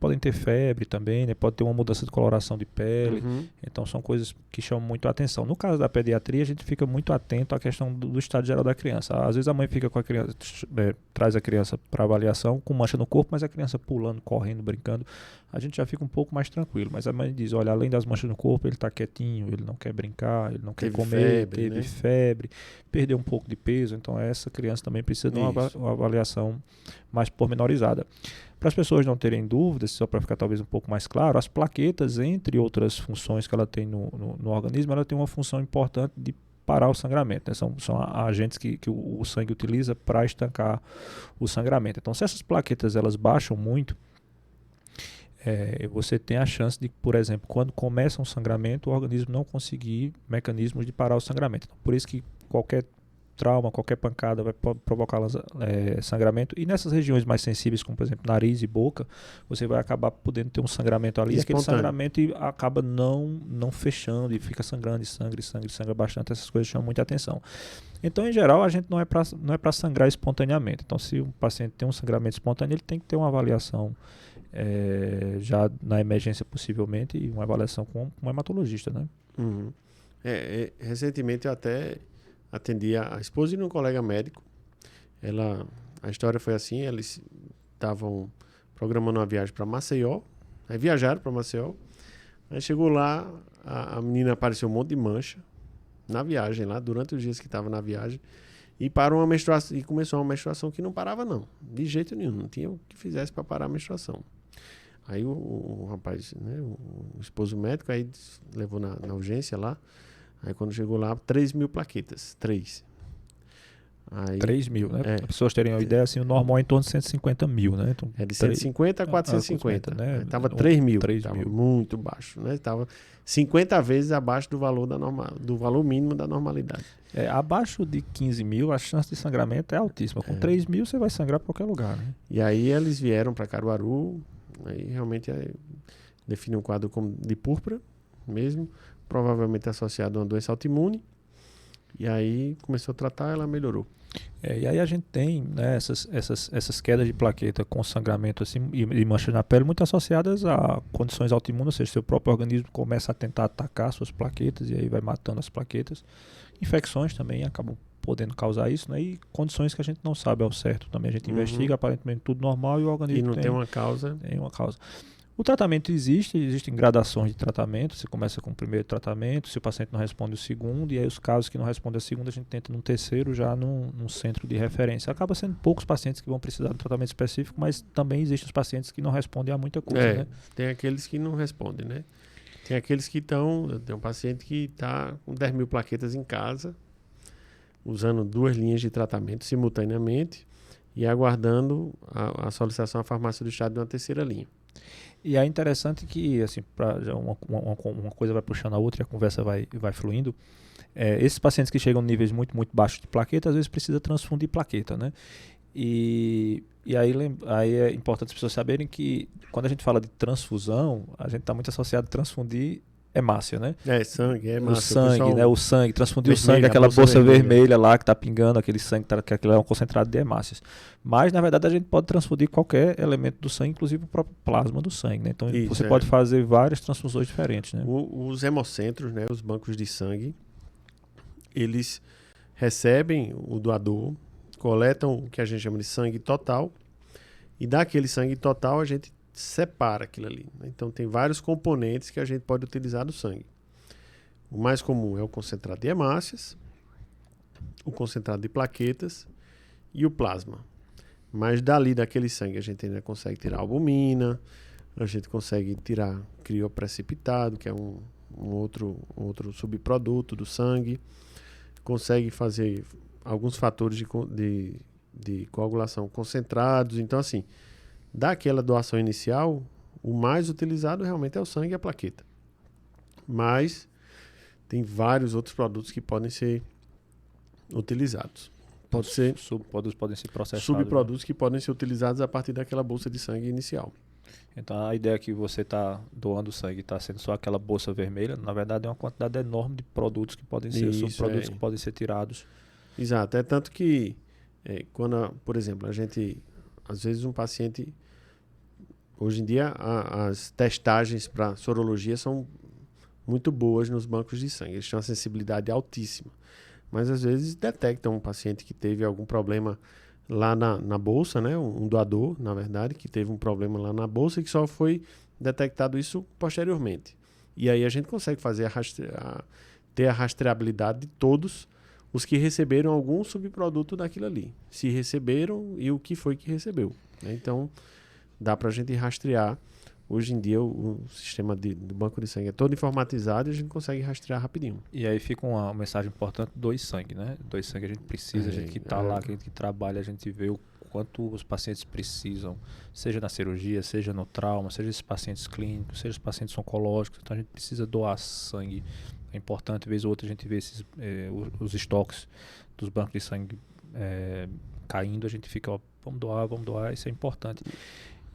Speaker 1: podem ter febre também, né? Pode ter uma mudança de coloração de pele.
Speaker 2: Uhum.
Speaker 1: Então são coisas que chamam muito a atenção. No caso da pediatria, a gente fica muito atento à questão do estado geral da criança. Às vezes a mãe fica com a criança, traz a criança para avaliação com mancha no corpo, mas a criança pulando, correndo, brincando, a gente já fica um pouco mais tranquilo. Mas a mãe diz, olha, além das manchas no corpo, ele está quietinho, ele não quer brincar, ele não quer comer, teve febre, perdeu um pouco de peso. Então essa criança também precisa de uma avaliação mais pormenorizada. Para as pessoas não terem dúvidas, só para ficar talvez um pouco mais claro, as plaquetas, entre outras funções que ela tem no organismo, ela tem uma função importante de parar o sangramento, né? São agentes que o sangue utiliza para estancar o sangramento. Então, se essas plaquetas elas baixam muito, você tem a chance de, por exemplo, quando começa um sangramento, o organismo não conseguir mecanismos de parar o sangramento. Então, por isso que qualquer trauma, qualquer pancada vai provocar sangramento. E nessas regiões mais sensíveis, como por exemplo nariz e boca, você vai acabar podendo ter um sangramento ali. E aquele sangramento acaba não fechando e fica sangrando, e sangra bastante. Essas coisas chamam muita atenção. Então, em geral, a gente não é para sangrar espontaneamente. Então, se um paciente tem um sangramento espontâneo, ele tem que ter uma avaliação já na emergência possivelmente, e uma avaliação com um hematologista, né?
Speaker 2: Uhum. Recentemente eu até atendi a esposa de um colega médico. A história foi assim, eles estavam programando uma viagem para Maceió, aí viajaram para Maceió, aí chegou lá, a menina apareceu um monte de mancha na viagem lá, durante os dias que estava na viagem, e parou uma menstruação, e começou uma menstruação que não parava não, de jeito nenhum, não tinha o que fizesse para parar a menstruação. Aí o rapaz, né, o esposo médico, aí levou na urgência lá. Aí quando chegou lá, 3.000 plaquetas. 3. Aí,
Speaker 1: 3.000, né? Para as pessoas terem uma ideia, assim, o normal é em torno de 150 mil, né? Então,
Speaker 2: de 150 a 450,
Speaker 1: né?
Speaker 2: Estava 3.000.
Speaker 1: 3.000.
Speaker 2: Muito baixo, né? Estava 50 vezes abaixo do valor do valor mínimo da normalidade.
Speaker 1: Abaixo de 15 mil, a chance de sangramento é altíssima. Com 3.000, você vai sangrar para qualquer lugar, né?
Speaker 2: E aí eles vieram para Caruaru, aí realmente define um quadro como de púrpura mesmo, provavelmente associado a uma doença autoimune, e aí começou a tratar, ela melhorou.
Speaker 1: E aí a gente tem, né, essas quedas de plaqueta com sangramento assim, e manchas na pele muito associadas a condições autoimunes, ou seja, seu próprio organismo começa a tentar atacar suas plaquetas e aí vai matando as plaquetas. Infecções também acabam podendo causar isso, né? E condições que a gente não sabe ao certo também. A gente investiga, aparentemente tudo normal, e o organismo
Speaker 2: não tem uma causa.
Speaker 1: Tem uma causa. O tratamento existem gradações de tratamento. Você começa com o primeiro tratamento, se o paciente não responde o segundo, e aí os casos que não respondem ao segundo, a gente tenta no terceiro, já num centro de referência. Acaba sendo poucos pacientes que vão precisar de tratamento específico, mas também existem os pacientes que não respondem a muita coisa, né?
Speaker 2: Tem aqueles que não respondem, né? Tem aqueles que estão... Tem um paciente que está com 10.000 plaquetas em casa, usando 2 linhas de tratamento simultaneamente e aguardando a solicitação à farmácia do estado de uma terceira linha.
Speaker 1: E é interessante que, assim, uma coisa vai puxando a outra e a conversa vai fluindo. Esses pacientes que chegam em níveis muito, muito baixos de plaqueta, às vezes precisa transfundir plaqueta, né? E aí é importante as pessoas saberem que quando a gente fala de transfusão, a gente está muito associado a transfundir hemácia, né?
Speaker 2: Sangue, hemácia.
Speaker 1: O sangue, né? O sangue, transfundir o sangue, aquela bolsa vermelha lá que está pingando, aquele sangue, que aquilo é um concentrado de hemácias. Mas, na verdade, a gente pode transfundir qualquer elemento do sangue, inclusive o próprio plasma do sangue, né? Então, você pode fazer várias transfusões diferentes, né?
Speaker 2: Os hemocentros, né? Os bancos de sangue, eles recebem o doador, coletam o que a gente chama de sangue total, e daquele sangue total a gente separa aquilo ali, né? Então tem vários componentes que a gente pode utilizar do sangue. O mais comum é o concentrado de hemácias, o concentrado de plaquetas e o plasma. Mas daquele sangue a gente ainda consegue tirar albumina, a gente consegue tirar crioprecipitado, que é um outro subproduto do sangue, consegue fazer alguns fatores de coagulação concentrados. Então, assim, daquela doação inicial, o mais utilizado realmente é o sangue e a plaqueta. Mas tem vários outros produtos que podem ser utilizados.
Speaker 1: Subprodutos podem ser processados.
Speaker 2: Subprodutos, né? Que podem ser utilizados a partir daquela bolsa de sangue inicial.
Speaker 1: Então a ideia que você está doando sangue está sendo só aquela bolsa vermelha, na verdade é uma quantidade enorme de produtos que podem ser, subprodutos que podem ser tirados.
Speaker 2: Exato, é tanto que quando, por exemplo, às vezes um paciente hoje em dia as testagens para sorologia são muito boas nos bancos de sangue. Eles têm uma sensibilidade altíssima. Mas às vezes detectam um paciente que teve algum problema lá na bolsa, né? Um doador, na verdade, que teve um problema lá na bolsa e que só foi detectado isso posteriormente. E aí a gente consegue fazer ter a rastreabilidade de todos os que receberam algum subproduto daquilo ali. Se receberam e o que foi que recebeu. Né? Então, dá para a gente rastrear. Hoje em dia, o sistema do banco de sangue é todo informatizado e a gente consegue rastrear rapidinho.
Speaker 1: E aí fica uma mensagem importante: doe sangue, né? Doe sangue a gente precisa, a gente que está lá, a gente que trabalha, a gente vê o quanto os pacientes precisam, seja na cirurgia, seja no trauma, seja esses pacientes clínicos, seja os pacientes oncológicos. Então a gente precisa doar sangue. É importante, vez ou outra, a gente vê os estoques dos bancos de sangue caindo, a gente fica, ó, vamos doar, isso é importante.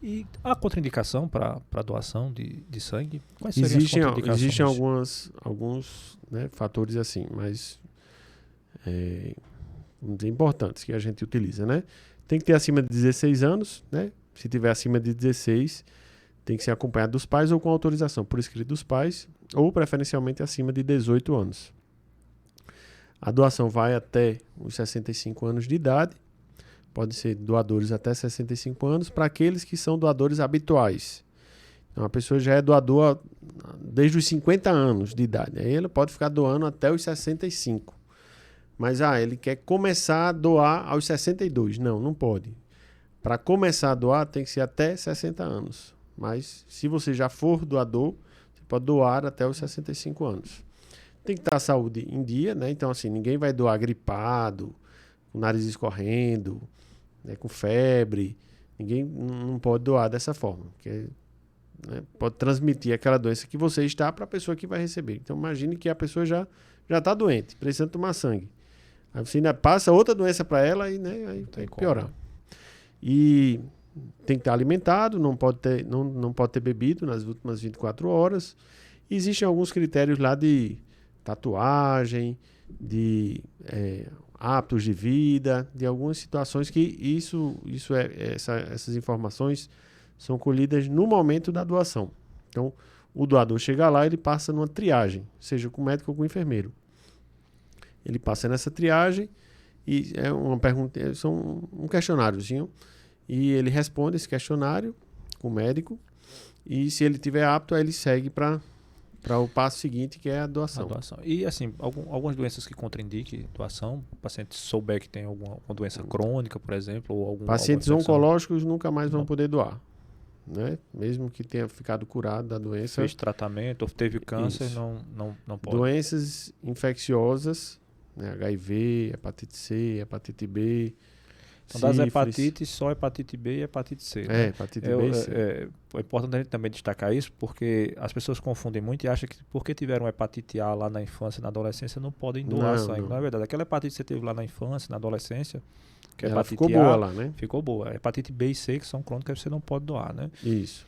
Speaker 1: E a contraindicação para doação de sangue? Quais seriam as contraindicações?
Speaker 2: Existem alguns né, fatores assim, mas vamos dizer, importantes que a gente utiliza, né? Tem que ter acima de 16 anos, né? Se tiver acima de 16, tem que ser acompanhado dos pais ou com autorização por escrito dos pais, ou preferencialmente acima de 18 anos. A doação vai até os 65 anos de idade. Pode ser doadores até 65 anos para aqueles que são doadores habituais. Então, a pessoa já é doador desde os 50 anos de idade. Aí ele pode ficar doando até os 65. Mas ele quer começar a doar aos 62. Não pode. Para começar a doar tem que ser até 60 anos. Mas se você já for doador, você pode doar até os 65 anos. Tem que estar a saúde em dia, né? Então, assim, ninguém vai doar gripado, com o nariz escorrendo, né, com febre. Ninguém não pode doar dessa forma, porque pode transmitir aquela doença que você está para a pessoa que vai receber. Então imagine que a pessoa já está doente, precisa tomar sangue. Aí você ainda passa outra doença para ela e aí tem que piorar. E tem que estar alimentado, não pode ter bebido nas últimas 24 horas. E existem alguns critérios lá de tatuagem, de hábitos de vida, de algumas situações que essas informações são colhidas no momento da doação. Então, o doador chega lá, ele passa numa triagem, seja com o médico ou com o enfermeiro. Ele passa nessa triagem e é uma pergunta, um questionáriozinho, e ele responde esse questionário com o médico, e se ele tiver apto, aí ele segue para o passo seguinte, que é a doação.
Speaker 1: E assim, algumas doenças que contraindiquem doação, o paciente souber que tem alguma doença crônica, por exemplo, ou
Speaker 2: pacientes oncológicos nunca mais vão poder doar, né? Mesmo que tenha ficado curado da doença.
Speaker 1: Fez tratamento, ou teve câncer, não pode.
Speaker 2: Doenças infecciosas, né? HIV, hepatite C, hepatite B.
Speaker 1: Então, das hepatites, só hepatite B e hepatite C. Né?
Speaker 2: Hepatite B e C.
Speaker 1: É importante a gente também destacar isso, porque as pessoas confundem muito e acham que porque tiveram hepatite A lá na infância e na adolescência não podem doar sangue. Não é verdade. Aquela hepatite que você teve lá na infância, na adolescência, que
Speaker 2: ela ficou boa lá, né?
Speaker 1: Ficou boa. Hepatite B e C, que são crônicas, você não pode doar, né?
Speaker 2: Isso.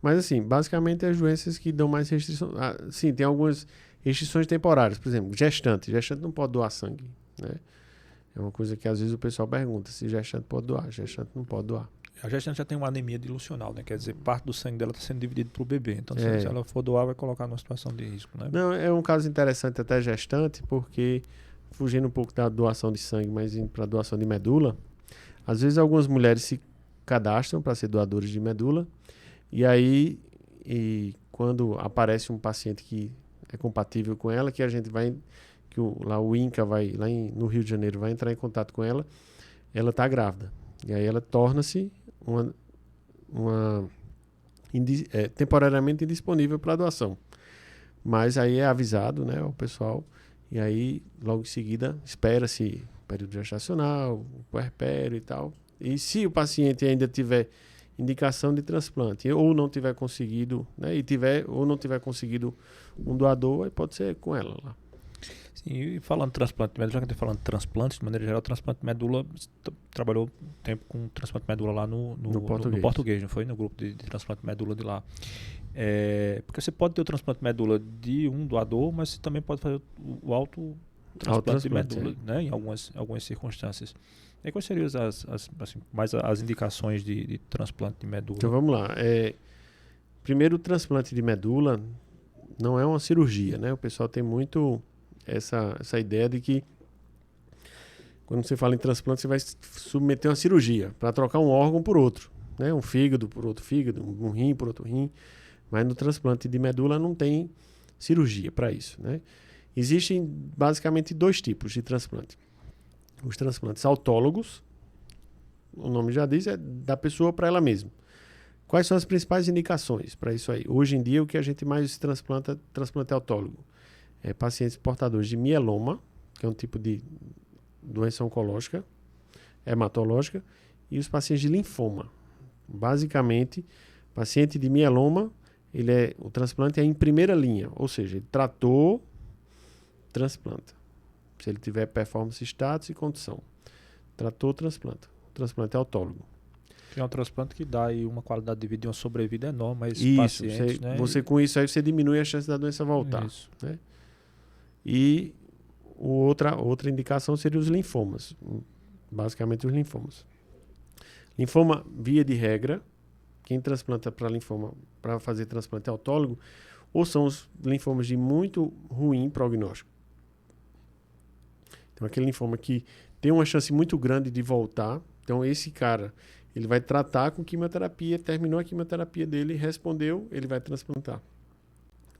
Speaker 2: Mas assim, basicamente as doenças que dão mais restrições. Sim, tem algumas restrições temporárias. Por exemplo, gestante. Gestante não pode doar sangue, né? É uma coisa que às vezes o pessoal pergunta se gestante pode doar. Gestante não pode doar.
Speaker 1: A gestante já tem uma anemia dilucional, né? Quer dizer, parte do sangue dela está sendo dividido para o bebê. Então, se ela for doar, vai colocar numa situação de risco, né?
Speaker 2: Não, é um caso interessante até gestante, porque, fugindo um pouco da doação de sangue, mas indo para a doação de medula, às vezes algumas mulheres se cadastram para ser doadores de medula, e aí, quando aparece um paciente que é compatível com ela, que a gente vai... que o INCA no Rio de Janeiro vai entrar em contato com ela, ela está grávida. E aí ela torna-se temporariamente indisponível para doação. Mas aí é avisado, né, ao pessoal, e aí logo em seguida espera-se o período gestacional, o puerpério e tal. E se o paciente ainda tiver indicação de transplante ou não tiver conseguido, né, ou não tiver conseguido um doador, aí pode ser com ela lá.
Speaker 1: Sim, e falando de transplante de medula, já que a gente está falando de transplantes, de maneira geral, transplante de medula, trabalhou tempo com transplante de medula lá no português, não foi? No grupo de transplante de medula de lá. Porque você pode ter o transplante de medula de um doador, mas você também pode fazer o transplante de
Speaker 2: transplante,
Speaker 1: medula, né, em algumas circunstâncias. E quais seriam assim, mais as indicações de transplante de medula?
Speaker 2: Então vamos lá. Primeiro, o transplante de medula não é uma cirurgia, né? O pessoal tem muito essa ideia de que quando você fala em transplante, você vai submeter uma cirurgia para trocar um órgão por outro, né? Um fígado por outro fígado, um rim por outro rim. Mas no transplante de medula não tem cirurgia para isso, né? Existem basicamente 2 tipos de transplante. Os transplantes autólogos, o nome já diz, é da pessoa para ela mesma. Quais são as principais indicações para isso aí? Hoje em dia, o que a gente mais transplante autólogo é pacientes portadores de mieloma, que é um tipo de doença oncológica, hematológica, e os pacientes de linfoma. Basicamente, paciente de mieloma, o transplante é em primeira linha, ou seja, ele tratou, transplanta. Se ele tiver performance, status e condição. Tratou, transplanta. O transplante é autólogo.
Speaker 1: Que é um transplante que dá aí uma qualidade de vida e uma sobrevida enorme, mas
Speaker 2: Isso,
Speaker 1: pacientes, né?
Speaker 2: você com isso aí você diminui a chance da doença voltar.
Speaker 1: Isso.
Speaker 2: Né? E outra indicação seria os linfomas. Basicamente os linfomas. Linfoma, via de regra, quem transplanta para linfoma, para fazer transplante autólogo, ou são os linfomas de muito ruim prognóstico. Então, aquele linfoma que tem uma chance muito grande de voltar. Então, esse cara, ele vai tratar com quimioterapia, terminou a quimioterapia dele, respondeu, ele vai transplantar.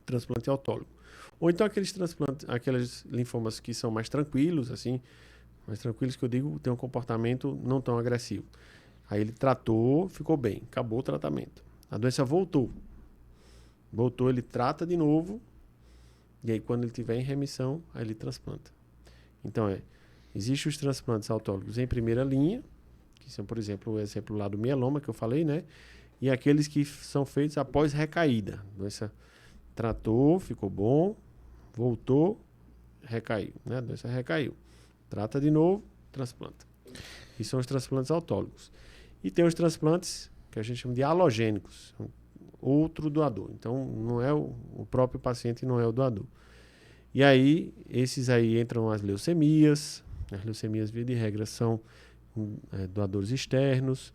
Speaker 2: Transplante autólogo. Ou então aqueles linfomas que são mais tranquilos, assim, mais tranquilos que eu digo, tem um comportamento não tão agressivo. Aí ele tratou, ficou bem, acabou o tratamento. A doença voltou. Voltou, ele trata de novo, e aí quando ele estiver em remissão, aí ele transplanta. Então, existem os transplantes autólogos em primeira linha, que são, por exemplo, o exemplo lá do mieloma que eu falei, né? E aqueles que são feitos após recaída. A doença tratou, ficou bom, voltou, recaiu, né? A doença recaiu. Trata de novo, transplanta. E são os transplantes autólogos. E tem os transplantes que a gente chama de halogênicos, outro doador. Então, não é o próprio paciente, não é o doador. E aí, esses aí entram as leucemias. As leucemias, via de regra, são doadores externos.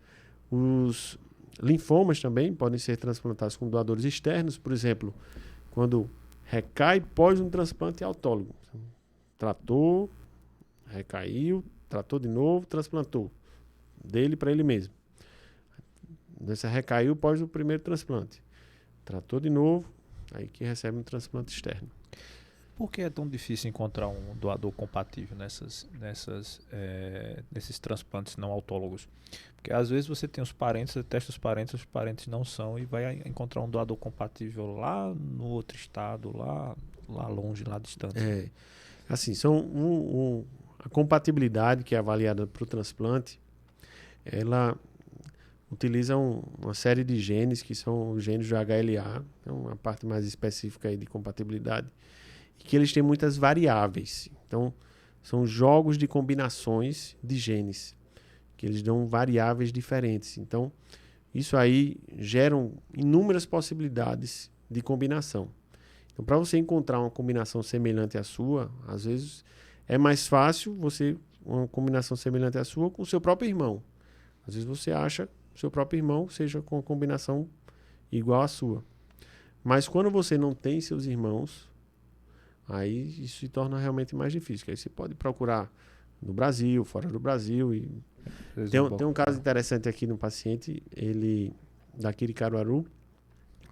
Speaker 2: Os linfomas também podem ser transplantados com doadores externos. Por exemplo, quando recai pós um transplante autólogo. Tratou, recaiu, tratou de novo, transplantou. Dele para ele mesmo. Doença recaiu pós o primeiro transplante. Tratou de novo, aí que recebe um transplante externo.
Speaker 1: Por que é tão difícil encontrar um doador compatível nesses transplantes não autólogos? Porque às vezes você tem os parentes, você testa os parentes não são, e vai encontrar um doador compatível lá no outro estado, lá longe, lá distante.
Speaker 2: Assim, a compatibilidade que é avaliada para o transplante, ela utiliza uma série de genes que são os genes do HLA, é uma parte mais específica aí de compatibilidade, e que eles têm muitas variáveis. Então, são jogos de combinações de genes, que eles dão variáveis diferentes. Então, isso aí geram inúmeras possibilidades de combinação. Então, para você encontrar uma combinação semelhante à sua, às vezes é mais fácil uma combinação semelhante à sua com o seu próprio irmão. Às vezes você acha que o seu próprio irmão seja com uma combinação igual à sua. Mas quando você não tem seus irmãos, aí isso se torna realmente mais difícil. Aí você pode procurar no Brasil, fora do Brasil. E tem um caso interessante aqui no paciente, ele daqui de Caruaru,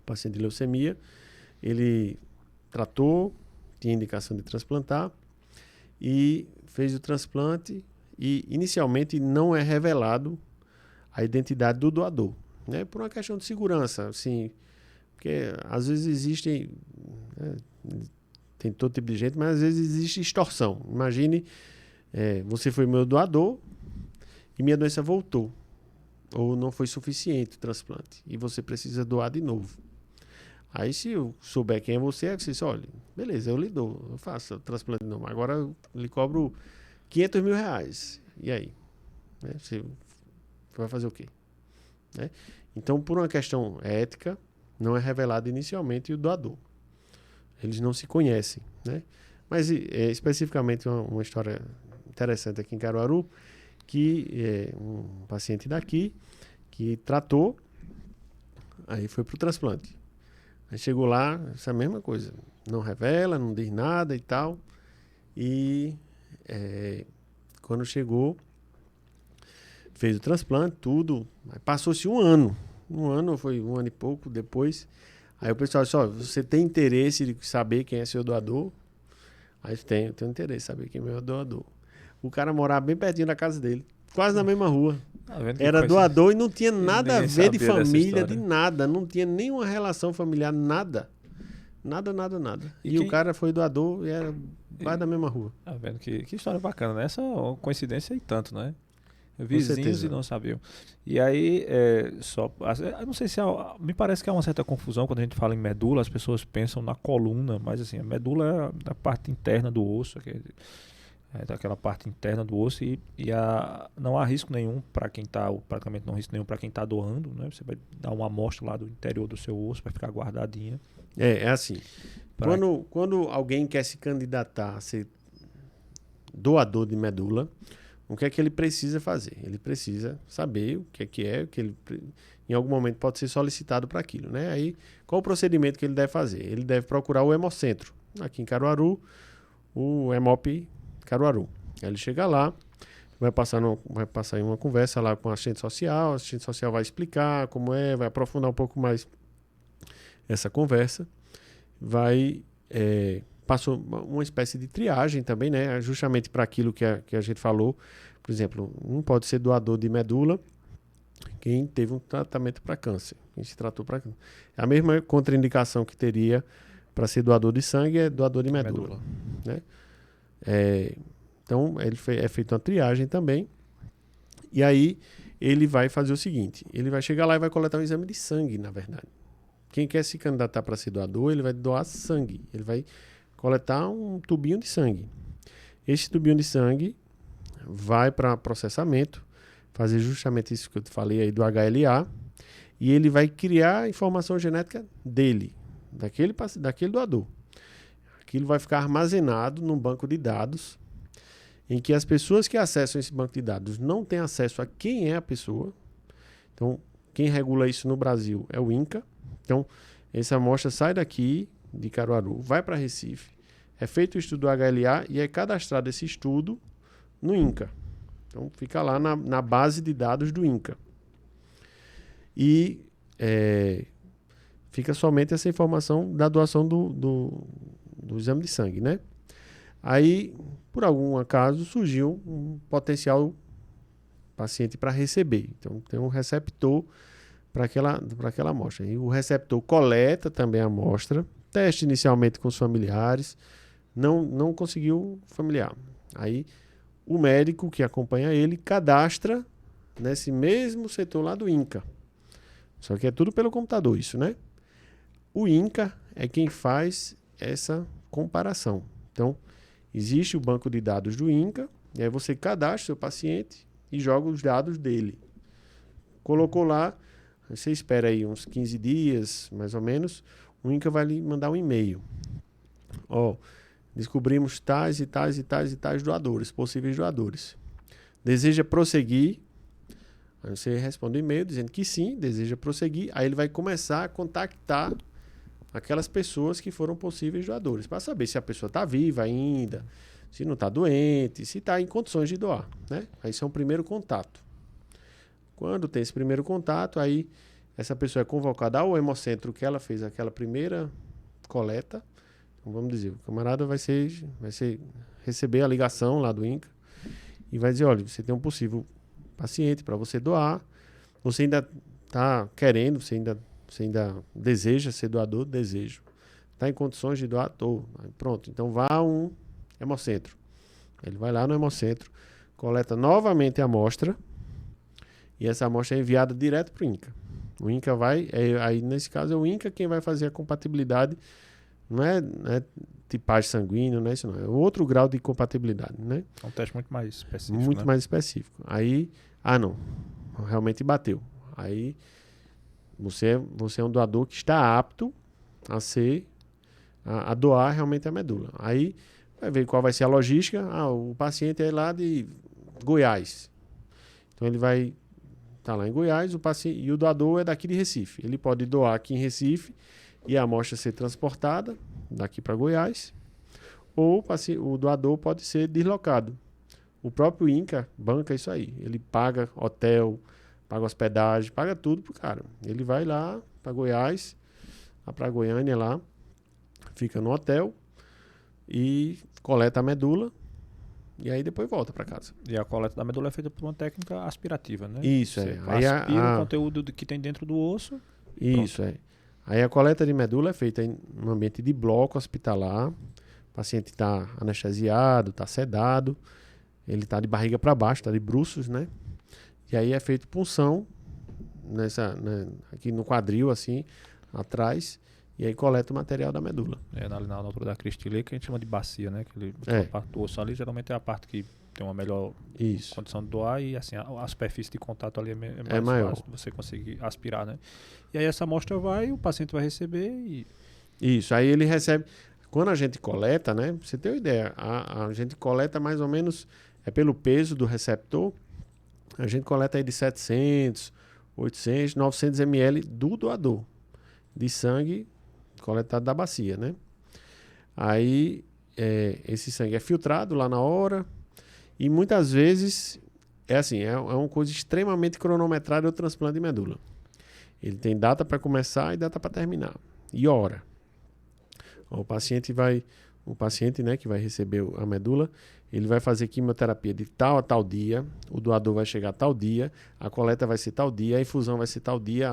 Speaker 2: paciente de leucemia, ele tratou, tinha indicação de transplantar e fez o transplante e inicialmente não é revelado a identidade do doador, né? Por uma questão de segurança, assim, porque às vezes existem, né, tem todo tipo de gente, mas às vezes existe extorsão. Imagine, você foi meu doador e minha doença voltou, ou não foi suficiente o transplante, e você precisa doar de novo. Aí se eu souber quem é você diz, olha, beleza, eu lhe dou, eu faço o transplante de novo, agora eu lhe cobro R$500 mil. E aí? Né? Você vai fazer o quê? Né? Então, por uma questão ética, não é revelado inicialmente o doador. Eles não se conhecem, né? Mas especificamente uma história interessante aqui em Caruaru, que um paciente daqui que tratou, aí foi para o transplante. Aí chegou lá, essa mesma coisa. Não revela, não diz nada e tal. E quando chegou, fez o transplante, tudo. Passou-se um ano. Um ano, foi um ano e pouco depois. Aí o pessoal disse, você tem interesse de saber quem é seu doador? Aí eu tenho interesse de saber quem é meu doador. O cara morava bem pertinho da casa dele, quase na mesma rua. Era doador e não tinha nada a ver de família, de nada. Não tinha nenhuma relação familiar, nada. Nada. E o cara foi doador e era quase da mesma rua.
Speaker 1: Tá vendo que história bacana, né? Essa coincidência e tanto, né? Vizinhos e não sabiam. E aí, eu não sei se me parece que há uma certa confusão quando a gente fala em medula, as pessoas pensam na coluna, mas assim, a medula é a parte interna do osso, daquela parte interna do osso não há risco nenhum para quem está, praticamente não há risco nenhum para quem está doando, né? Você vai dar uma amostra lá do interior do seu osso, vai ficar guardadinha.
Speaker 2: É assim, quando alguém quer se candidatar a ser doador de medula, o que é que ele precisa fazer? Ele precisa saber o que é que ele em algum momento pode ser solicitado para aquilo, né? Aí, qual o procedimento que ele deve fazer? Ele deve procurar o Hemocentro, aqui em Caruaru, o Hemop Caruaru. Aí ele chega lá, vai passar em uma conversa lá com a assistente social vai explicar como vai aprofundar um pouco mais essa conversa, passou uma espécie de triagem também, né? Justamente para aquilo que a gente falou. Por exemplo, não pode ser doador de medula quem teve um tratamento para câncer, quem se tratou para câncer. A mesma contraindicação que teria para ser doador de sangue é doador de medula. Né? Então, é feita uma triagem também. E aí, ele vai fazer o seguinte, ele vai chegar lá e vai coletar um exame de sangue, na verdade. Quem quer se candidatar para ser doador, ele vai doar sangue. Ele vai coletar um tubinho de sangue. Esse tubinho de sangue vai para processamento, fazer justamente isso que eu te falei aí do HLA, e ele vai criar a informação genética dele, daquele doador. Aquilo vai ficar armazenado num banco de dados, em que as pessoas que acessam esse banco de dados não têm acesso a quem é a pessoa. Então, quem regula isso no Brasil é o INCA. Então, essa amostra sai daqui, de Caruaru, vai para Recife, é feito o estudo do HLA e é cadastrado esse estudo no INCA. Então, fica lá na base de dados do INCA. E fica somente essa informação da doação do exame de sangue, né? Aí, por algum acaso, surgiu um potencial paciente para receber. Então, tem um receptor para aquela amostra. E o receptor coleta também a amostra, testa inicialmente com os familiares, não conseguiu familiar. Aí, o médico que acompanha ele cadastra nesse mesmo setor lá do INCA. Só que é tudo pelo computador isso, né? O INCA é quem faz essa comparação. Então, existe o banco de dados do INCA, e aí você cadastra o seu paciente e joga os dados dele. Colocou lá, você espera aí uns 15 dias, mais ou menos, o INCA vai lhe mandar um e-mail. Descobrimos tais e tais e tais e tais doadores, possíveis doadores. Deseja prosseguir? Aí você responde o e-mail dizendo que sim, deseja prosseguir. Aí ele vai começar a contactar aquelas pessoas que foram possíveis doadores, para saber se a pessoa está viva ainda, se não está doente, se está em condições de doar, né? Aí isso é um primeiro contato. Quando tem esse primeiro contato, aí essa pessoa é convocada ao Hemocentro que ela fez aquela primeira coleta. Então, vamos dizer, o camarada vai receber a ligação lá do INCA e vai dizer, olha, você tem um possível paciente para você doar, você ainda está querendo, você ainda deseja ser doador, desejo. Está em condições de doar, estou. Pronto, então vá a um Hemocentro. Ele vai lá no Hemocentro, coleta novamente a amostra e essa amostra é enviada direto para o INCA. O INCA aí nesse caso é o INCA quem vai fazer a compatibilidade, não é tipagem sanguínea, não é isso não, é outro grau de compatibilidade, né?
Speaker 1: É um teste muito mais específico,
Speaker 2: muito mais específico. Aí, não, realmente bateu. Aí você é um doador que está apto a doar realmente a medula. Aí vai ver qual vai ser a logística. O paciente é lá de Goiás. Então ele vai estar lá em Goiás, o paciente, e o doador é daqui de Recife. Ele pode doar aqui em Recife e a amostra ser transportada daqui para Goiás, ou o doador pode ser deslocado. O próprio INCA banca isso aí. Ele paga hotel, paga hospedagem, paga tudo pro cara. Ele vai lá para Goiás, lá para Goiânia lá, fica no hotel e coleta a medula e aí depois volta para casa.
Speaker 1: E a coleta da medula é feita por uma técnica aspirativa, né?
Speaker 2: Isso,
Speaker 1: Você
Speaker 2: Aí
Speaker 1: aspira o conteúdo que tem dentro do osso.
Speaker 2: Isso, Aí a coleta de medula é feita em um ambiente de bloco hospitalar. O paciente está anestesiado, está sedado, ele está de barriga para baixo, está de bruços, né? E aí é feito punção aqui no quadril, assim, atrás, e aí coleta o material da medula.
Speaker 1: Na altura da cristilha, que a gente chama de bacia, né? A parte do osso ali geralmente é a parte que tem uma melhor condição de doar e assim, a superfície de contato ali é maior. Fácil de você conseguir aspirar, né? E aí essa amostra o paciente vai receber e...
Speaker 2: Isso, aí ele recebe... Quando a gente coleta, né? Pra você ter uma ideia, a gente coleta mais ou menos, pelo peso do receptor, a gente coleta aí de 700, 800, 900 ml do doador de sangue coletado da bacia, né? Aí esse sangue é filtrado lá na hora e muitas vezes é uma coisa extremamente cronometrada o transplante de medula. Ele tem data para começar e data para terminar e hora. O paciente, né, que vai receber a medula, ele vai fazer quimioterapia de tal a tal dia, o doador vai chegar a tal dia, a coleta vai ser tal dia, a infusão vai ser tal dia.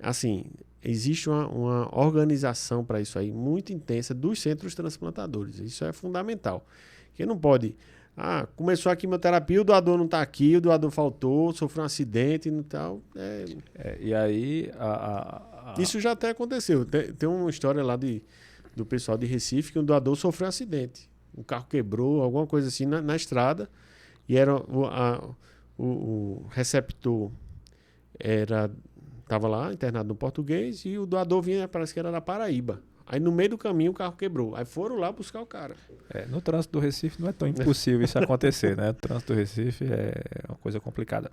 Speaker 2: Assim, existe uma organização para isso aí muito intensa dos centros transplantadores. Isso é fundamental. Porque não pode... começou a quimioterapia, o doador não está aqui, o doador faltou, sofreu um acidente e tal.
Speaker 1: E aí...
Speaker 2: Isso já até aconteceu. Tem uma história lá do pessoal de Recife que um doador sofreu um acidente. O carro quebrou, alguma coisa assim na estrada. E era o receptor estava lá, internado no Português, e o doador vinha, parece que era da Paraíba. Aí no meio do caminho o carro quebrou. Aí foram lá buscar o cara.
Speaker 1: No trânsito do Recife não é tão impossível isso acontecer, né? O trânsito do Recife é uma coisa complicada.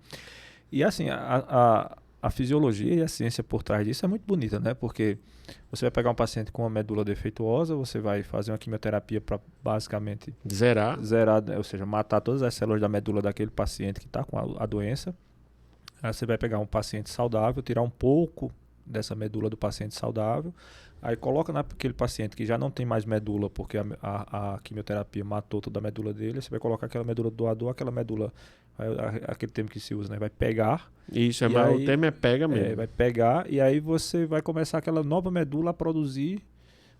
Speaker 1: E assim, a fisiologia e a ciência por trás disso é muito bonita, né? Porque você vai pegar um paciente com uma medula defeituosa, você vai fazer uma quimioterapia para basicamente
Speaker 2: zerar,
Speaker 1: ou seja, matar todas as células da medula daquele paciente que está com a doença. Aí você vai pegar um paciente saudável, tirar um pouco dessa medula do paciente saudável, aí coloca naquele paciente que já não tem mais medula, porque a quimioterapia matou toda a medula dele, você vai colocar aquela medula do doador, aquela medula, aquele termo que se usa, né? Vai pegar.
Speaker 2: Isso, o termo é pega mesmo.
Speaker 1: Vai pegar e aí você vai começar aquela nova medula a produzir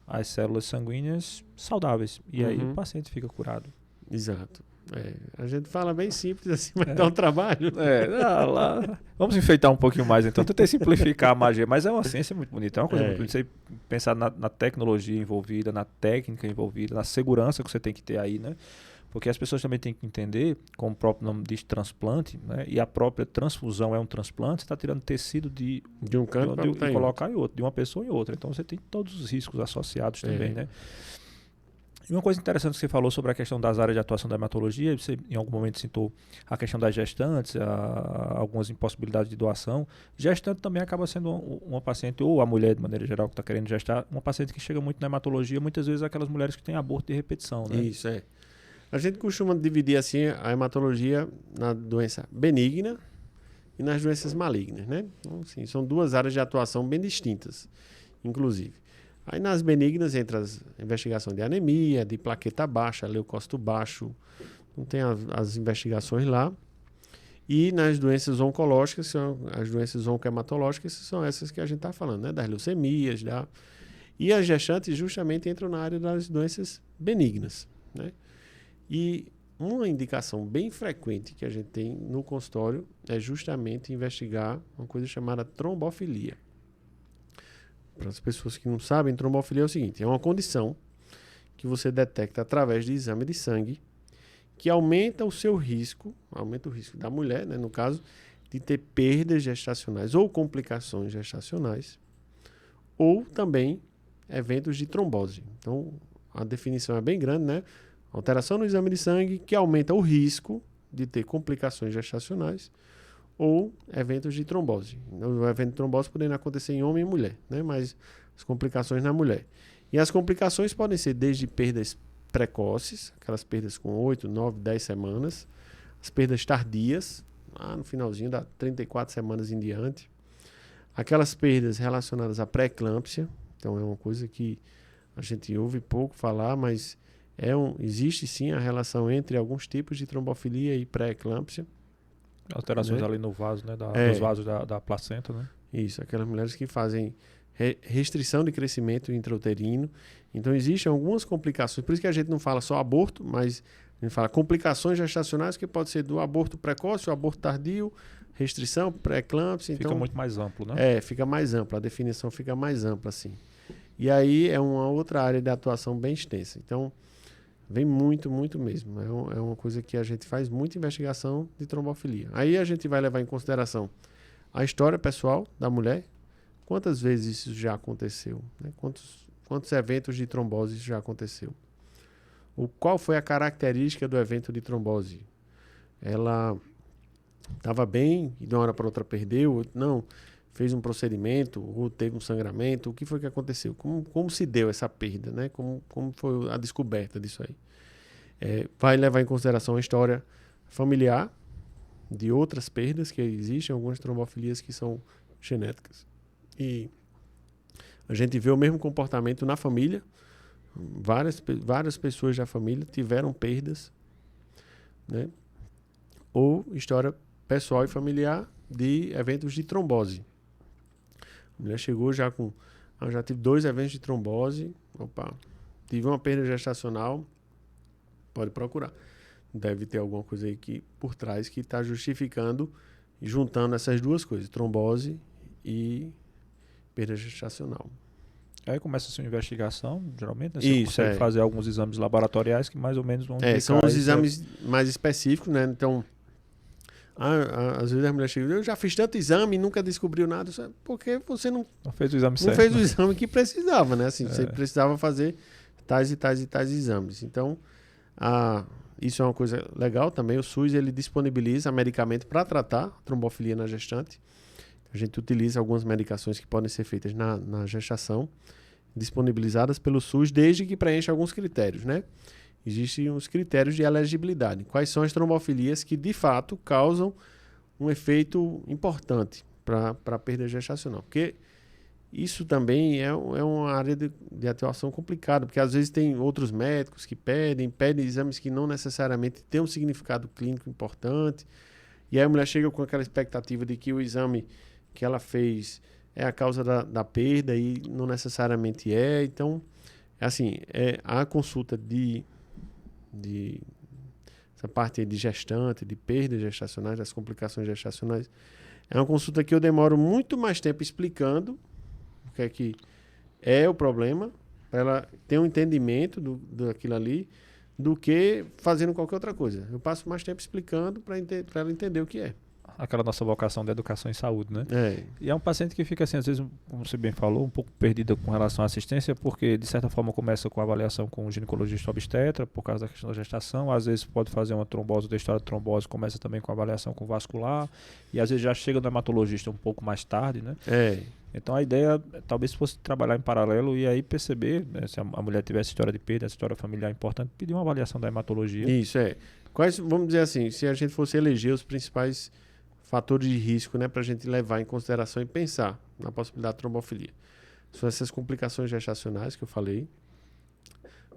Speaker 1: as células sanguíneas saudáveis. E aí o paciente fica curado.
Speaker 2: Exato. A gente fala bem simples assim, mas dá um trabalho.
Speaker 1: Vamos enfeitar um pouquinho mais então. Tentei simplificar a magia, mas é uma ciência muito bonita. É uma coisa muito bonita. Você pensar na tecnologia envolvida, na técnica envolvida, na segurança que você tem que ter aí, né? Porque as pessoas também têm que entender, como o próprio nome diz, transplante, né? E a própria transfusão é um transplante, você está tirando tecido de
Speaker 2: um canto
Speaker 1: e colocar em outro, de uma pessoa em outra. Então você tem todos os riscos associados também, né? E uma coisa interessante que você falou sobre a questão das áreas de atuação da hematologia, você em algum momento citou a questão das gestantes, algumas impossibilidades de doação. Gestante também acaba sendo uma paciente, ou a mulher de maneira geral que está querendo gestar, uma paciente que chega muito na hematologia, muitas vezes aquelas mulheres que têm aborto de repetição, né?
Speaker 2: Isso, A gente costuma dividir assim a hematologia na doença benigna e nas doenças malignas, né? Então, assim, são duas áreas de atuação bem distintas, inclusive. Aí nas benignas entra a investigação de anemia, de plaqueta baixa, leucócito baixo, então tem as investigações lá. E nas doenças oncológicas, são as doenças oncohematológicas, são essas que a gente está falando, né? Das leucemias, e as gestantes justamente entram na área das doenças benignas, né? E uma indicação bem frequente que a gente tem no consultório é justamente investigar uma coisa chamada trombofilia. Para as pessoas que não sabem, trombofilia é o seguinte: é uma condição que você detecta através de exame de sangue que aumenta o seu risco, aumenta o risco da mulher, né, no caso, de ter perdas gestacionais ou complicações gestacionais, ou também eventos de trombose. Então, a definição é bem grande, né? Alteração no exame de sangue que aumenta o risco de ter complicações gestacionais ou eventos de trombose. O evento de trombose podendo acontecer em homem e mulher, né? Mas as complicações na mulher. E as complicações podem ser desde perdas precoces, aquelas perdas com 8, 9, 10 semanas, as perdas tardias, lá no finalzinho da 34 semanas em diante, aquelas perdas relacionadas à pré-eclâmpsia, então é uma coisa que a gente ouve pouco falar, mas existe sim a relação entre alguns tipos de trombofilia e pré-eclâmpsia.
Speaker 1: Alterações, né, ali no vaso, né? Nos vasos da placenta, né?
Speaker 2: Isso, aquelas mulheres que fazem restrição de crescimento intrauterino. Então existem algumas complicações, por isso que a gente não fala só aborto, mas a gente fala complicações gestacionais, que pode ser do aborto precoce, o aborto tardio, restrição, pré-eclâmpsia.
Speaker 1: Fica muito mais amplo, né?
Speaker 2: Fica mais amplo, a definição fica mais ampla, assim. E aí é uma outra área de atuação bem extensa. Então, vem muito, muito mesmo. É uma coisa que a gente faz muita investigação de trombofilia. Aí a gente vai levar em consideração a história pessoal da mulher, quantas vezes isso já aconteceu, né? Quantos eventos de trombose isso já aconteceu. Qual foi a característica do evento de trombose? Ela estava bem e de uma hora para outra perdeu? Não, fez um procedimento ou teve um sangramento? O que foi que aconteceu? Como se deu essa perda, né? Como foi a descoberta disso aí? Vai levar em consideração a história familiar de outras perdas que existem, algumas trombofilias que são genéticas. E a gente vê o mesmo comportamento na família. Várias pessoas da família tiveram perdas, né? Ou história pessoal e familiar de eventos de trombose. A mulher chegou já com... já tive 2 eventos de trombose. Tive uma perda gestacional. Pode procurar. Deve ter alguma coisa aí por trás que está justificando e juntando essas duas coisas, trombose e perda gestacional.
Speaker 1: Aí começa a sua investigação, geralmente, né?
Speaker 2: Você
Speaker 1: consegue fazer alguns exames laboratoriais que mais ou menos vão indicar.
Speaker 2: São os exames mais específicos, né? Então, às vezes a mulher chega, eu já fiz tanto exame e nunca descobriu nada. Porque você não
Speaker 1: fez o exame certo.
Speaker 2: Não fez o exame que precisava, né? Assim, você precisava fazer tais e tais e tais exames. Então, isso é uma coisa legal também. O SUS, ele disponibiliza medicamento para tratar a trombofilia na gestante. A gente utiliza algumas medicações que podem ser feitas na gestação, disponibilizadas pelo SUS, desde que preencha alguns critérios, né? Existem os critérios de elegibilidade. Quais são as trombofilias que, de fato, causam um efeito importante para a perda gestacional? Porque isso também é uma área de atuação complicada, porque às vezes tem outros médicos que pedem exames que não necessariamente têm um significado clínico importante, e aí a mulher chega com aquela expectativa de que o exame que ela fez é a causa da perda e não necessariamente é. Então, assim, a consulta essa parte aí de gestante, de perdas gestacionais, das complicações gestacionais, é uma consulta que eu demoro muito mais tempo explicando o que é que é o problema, para ela ter um entendimento daquilo ali, do que fazendo qualquer outra coisa. Eu passo mais tempo explicando para ela entender o que é.
Speaker 1: Aquela nossa vocação de educação em saúde, né?
Speaker 2: É.
Speaker 1: E é um paciente que fica, assim, às vezes, como você bem falou, um pouco perdida com relação à assistência, porque, de certa forma, começa com a avaliação com o ginecologista obstetra, por causa da questão da gestação, às vezes pode fazer uma trombose, da história de trombose, começa também com a avaliação com vascular, e às vezes já chega no hematologista um pouco mais tarde, né? Então a ideia talvez fosse trabalhar em paralelo e aí perceber, né, se a mulher tivesse história de perda, essa história familiar importante, pedir uma avaliação da hematologia.
Speaker 2: Isso, vamos dizer assim, se a gente fosse eleger os principais fatores de risco, né, para a gente levar em consideração e pensar na possibilidade de trombofilia. São essas complicações gestacionais que eu falei,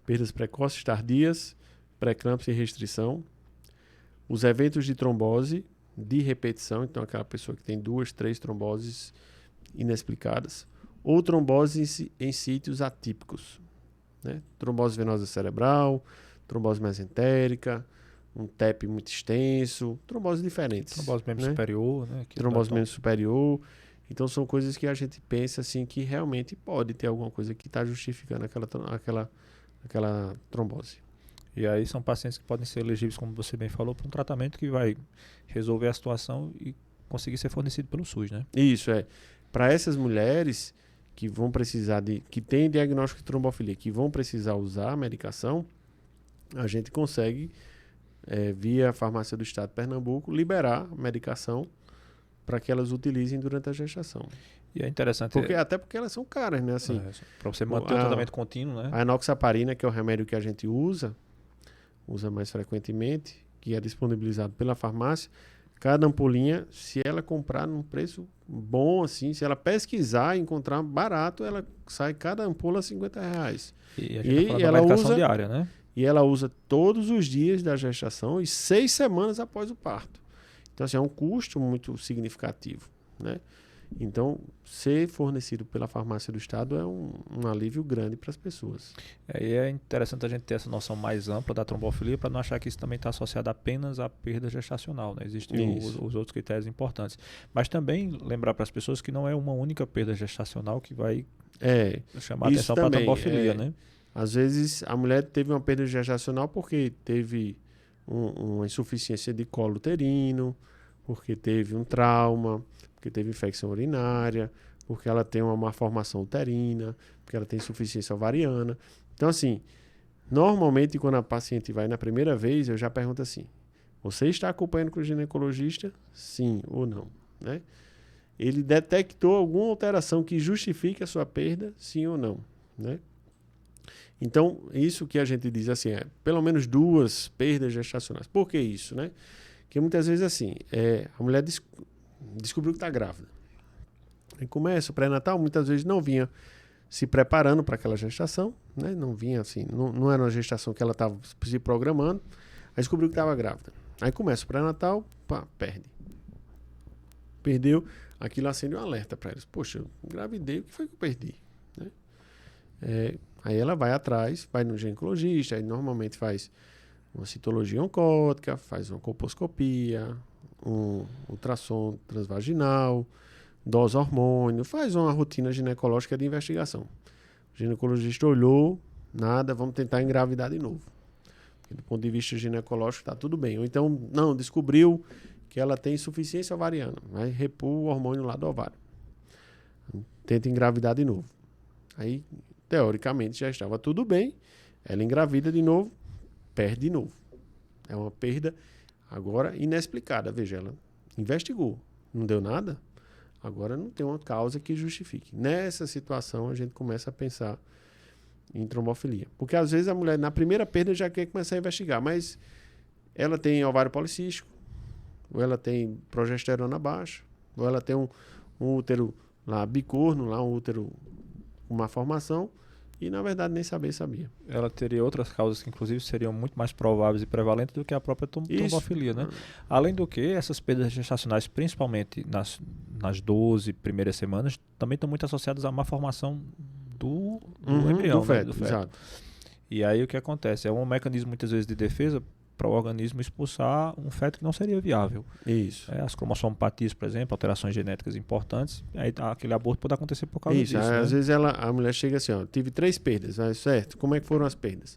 Speaker 2: perdas precoces tardias, pré-eclâmpsia e restrição, os eventos de trombose de repetição, então aquela pessoa que tem 2, 3 tromboses inexplicadas, ou trombose em sítios atípicos, né? Trombose venosa cerebral, trombose mesentérica, um TEP muito extenso, tromboses diferentes.
Speaker 1: Trombose membro superior, né?
Speaker 2: Trombose membro superior. Então são coisas que a gente pensa assim que realmente pode ter alguma coisa que está justificando aquela trombose.
Speaker 1: E aí são pacientes que podem ser elegíveis, como você bem falou, para um tratamento que vai resolver a situação e conseguir ser fornecido pelo SUS, né?
Speaker 2: Isso, Para essas mulheres que vão precisar que tem diagnóstico de trombofilia, que vão precisar usar a medicação, a gente consegue, via a farmácia do estado de Pernambuco, liberar a medicação para que elas utilizem durante a gestação.
Speaker 1: E é interessante...
Speaker 2: Até porque elas são caras, né? Assim,
Speaker 1: para você manter o tratamento contínuo, né?
Speaker 2: A enoxaparina, que é o remédio que a gente usa mais frequentemente, que é disponibilizado pela farmácia, cada ampolinha, se ela comprar num preço bom, assim, se ela pesquisar e encontrar barato, ela sai cada ampola R$50.
Speaker 1: E a gente tá falando da medicação diária, né?
Speaker 2: E ela usa todos os dias da gestação e 6 semanas após o parto. Então, assim, é um custo muito significativo, né? Então, ser fornecido pela farmácia do estado é um alívio grande para as pessoas.
Speaker 1: E é interessante a gente ter essa noção mais ampla da trombofilia para não achar que isso também está associado apenas à perda gestacional, né? Existem os outros critérios importantes. Mas também lembrar para as pessoas que não é uma única perda gestacional que vai chamar a atenção para a trombofilia, né?
Speaker 2: Às vezes a mulher teve uma perda gestacional porque teve uma insuficiência de colo uterino, porque teve um trauma, porque teve infecção urinária, porque ela tem uma malformação uterina, porque ela tem insuficiência ovariana. Então, assim, normalmente quando a paciente vai na primeira vez, eu já pergunto assim, você está acompanhando com o ginecologista? Sim ou não, né? Ele detectou alguma alteração que justifique a sua perda? Sim ou não, né? Então, isso que a gente diz assim, pelo menos 2 perdas gestacionais. Por que isso, né? Porque muitas vezes assim, a mulher descobriu que está grávida. Aí começa o pré-natal, muitas vezes não vinha se preparando para aquela gestação, né? Não vinha assim, não era uma gestação que ela estava se programando, aí descobriu que estava grávida. Aí começa o pré-natal, perde. Perdeu, aquilo acende um alerta para eles. Poxa, eu engravidei, o que foi que eu perdi? Né? Aí ela vai atrás, vai no ginecologista, aí normalmente faz uma citologia oncótica, faz uma colposcopia, um ultrassom transvaginal, dose hormônio, faz uma rotina ginecológica de investigação. O ginecologista olhou, nada, vamos tentar engravidar de novo. Porque, do ponto de vista ginecológico está tudo bem. Ou então, não, descobriu que ela tem insuficiência ovariana, vai repor o hormônio lá do ovário. Tenta engravidar de novo. Aí, teoricamente, já estava tudo bem, ela engravida de novo, perde de novo. É uma perda agora inexplicada. Veja, ela investigou, não deu nada, agora não tem uma causa que justifique. Nessa situação, a gente começa a pensar em trombofilia. Porque às vezes a mulher, na primeira perda, já quer começar a investigar, mas ela tem ovário policístico, ou ela tem progesterona baixa, ou ela tem um útero lá bicorno, lá um útero com má formação, e na verdade nem sabia.
Speaker 1: Ela teria outras causas que inclusive seriam muito mais prováveis e prevalentes do que a própria trombofilia, né? Além do que, essas perdas gestacionais, principalmente nas 12 primeiras semanas, também estão muito associadas à má formação do embrião,
Speaker 2: do feto,
Speaker 1: né? Do feto.
Speaker 2: Exato.
Speaker 1: E aí o que acontece? É um mecanismo muitas vezes de defesa para o organismo expulsar um feto que não seria viável.
Speaker 2: Isso.
Speaker 1: As cromossomopatias, por exemplo, alterações genéticas importantes, aí aquele aborto pode acontecer por causa disso.
Speaker 2: Às vezes a mulher chega assim, tive 3 perdas, certo? Como é que foram as perdas?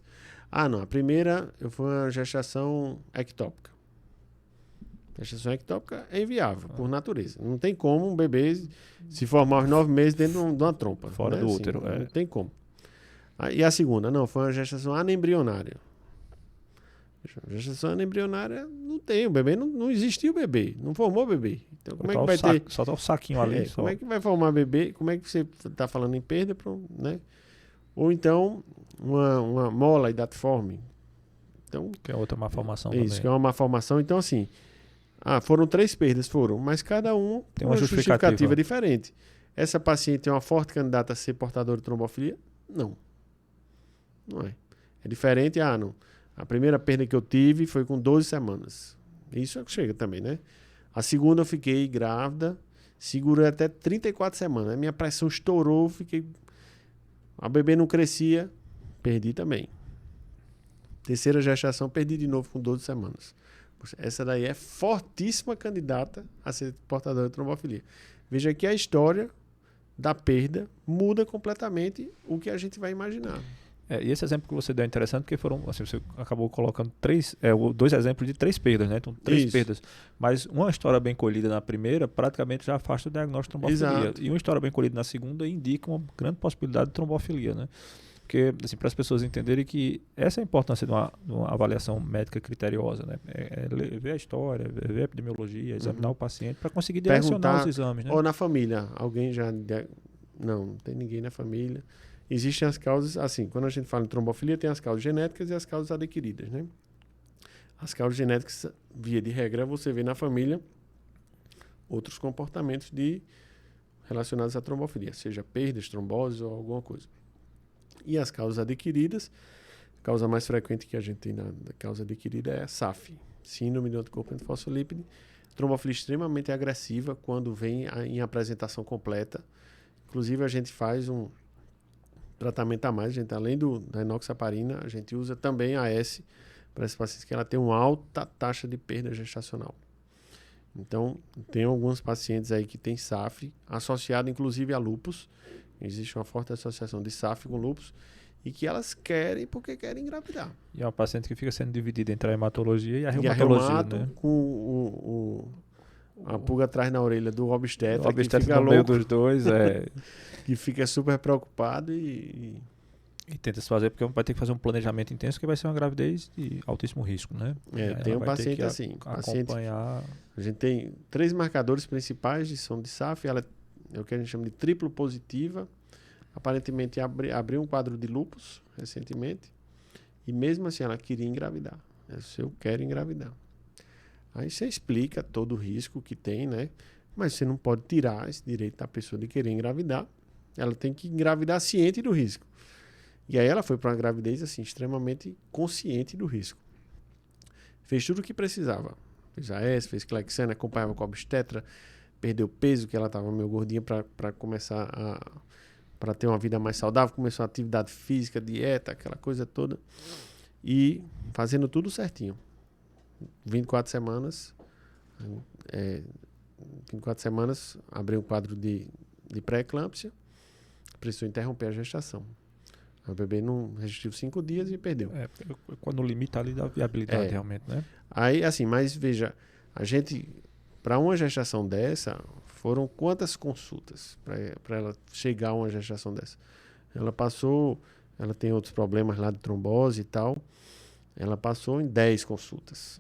Speaker 2: Não, a primeira foi uma gestação ectópica. A gestação ectópica é inviável, por natureza. Não tem como um bebê se formar aos 9 meses dentro de uma trompa.
Speaker 1: Fora do útero.
Speaker 2: Não tem como. E a segunda? Não, foi uma gestação anembrionária. Gestação embrionária não tem, o bebê não existiu o bebê, não formou o bebê. Então como é que vai ter...
Speaker 1: Só tá o saquinho ali.
Speaker 2: Como é que vai formar bebê? Como é que você está falando em perda? Né? Ou então uma mola hidatiforme. Então,
Speaker 1: que é outra má formação
Speaker 2: também. Isso, que é uma má formação. Então assim, foram 3 perdas, mas cada um
Speaker 1: tem uma justificativa
Speaker 2: diferente. Essa paciente é uma forte candidata a ser portadora de trombofilia? Não. Não é. É diferente, não. A primeira perda que eu tive foi com 12 semanas. Isso é que chega também, né? A segunda eu fiquei grávida, segurei até 34 semanas. A minha pressão estourou, a bebê não crescia, perdi também. Terceira gestação, perdi de novo com 12 semanas. Essa daí é fortíssima candidata a ser portadora de trombofilia. Veja que a história da perda muda completamente o que a gente vai imaginar.
Speaker 1: E esse exemplo que você deu é interessante porque foram, assim, você acabou colocando dois exemplos de 3 perdas, né? Então, 3 perdas. Mas uma história bem colhida na primeira praticamente já afasta o diagnóstico de trombofilia.
Speaker 2: Exato.
Speaker 1: E uma história bem colhida na segunda indica uma grande possibilidade de trombofilia, né? Porque, assim, para as pessoas entenderem que essa é a importância de uma avaliação médica criteriosa, né? Ver a história, ver a epidemiologia, examinar o paciente para conseguir direcionar os exames, né?
Speaker 2: Ou na família, alguém já... Não tem ninguém na família. Existem as causas, assim, quando a gente fala em trombofilia, tem as causas genéticas e as causas adquiridas, né? As causas genéticas, via de regra, você vê na família outros comportamentos relacionados à trombofilia, seja perdas, tromboses ou alguma coisa. E as causas adquiridas, a causa mais frequente que a gente tem na causa adquirida é a SAF, síndrome do anticorpo antifosfolípide, trombofilia extremamente agressiva quando vem em apresentação completa. Inclusive, a gente faz um tratamento a mais, a gente, além da enoxaparina, a gente usa também a AS para esses pacientes que ela tem uma alta taxa de perda gestacional. Então, tem alguns pacientes aí que tem SAF, associado inclusive a lúpus. Existe uma forte associação de SAF com lúpus e que elas querem porque querem engravidar.
Speaker 1: E é uma paciente que fica sendo dividida entre a hematologia e a reumatologia,
Speaker 2: reumato,
Speaker 1: né?
Speaker 2: Com a pulga atrás na orelha do obstetra,
Speaker 1: o obstetra
Speaker 2: que fica
Speaker 1: no
Speaker 2: louco,
Speaker 1: meio dos dois,
Speaker 2: que fica super preocupado e
Speaker 1: tenta se fazer, porque vai ter que fazer um planejamento intenso, que vai ser uma gravidez de altíssimo risco, né?
Speaker 2: Tem um paciente assim.
Speaker 1: Acompanhar.
Speaker 2: A gente tem 3 marcadores principais de som de SAF, ela é o que a gente chama de triplo positiva. Aparentemente abriu um quadro de lúpus recentemente e mesmo assim ela queria engravidar. Eu quero engravidar. Aí você explica todo o risco que tem, né? Mas você não pode tirar esse direito da pessoa de querer engravidar. Ela tem que engravidar ciente do risco. E aí ela foi para uma gravidez assim, extremamente consciente do risco. Fez tudo o que precisava. Fez AS, fez Clexane, acompanhava com a obstetra, perdeu peso, que ela estava meio gordinha para começar para ter uma vida mais saudável, começou a atividade física, dieta, aquela coisa toda. E fazendo tudo certinho. 24 semanas, 24 semanas, abriu um quadro de pré-eclâmpsia, precisou interromper a gestação. O bebê não resistiu 5 dias e perdeu.
Speaker 1: Quando limita ali da viabilidade realmente, né?
Speaker 2: Aí, assim, mas veja, a gente, para uma gestação dessa, foram quantas consultas para ela chegar a uma gestação dessa? Ela tem outros problemas lá de trombose e tal, ela passou em 10 consultas.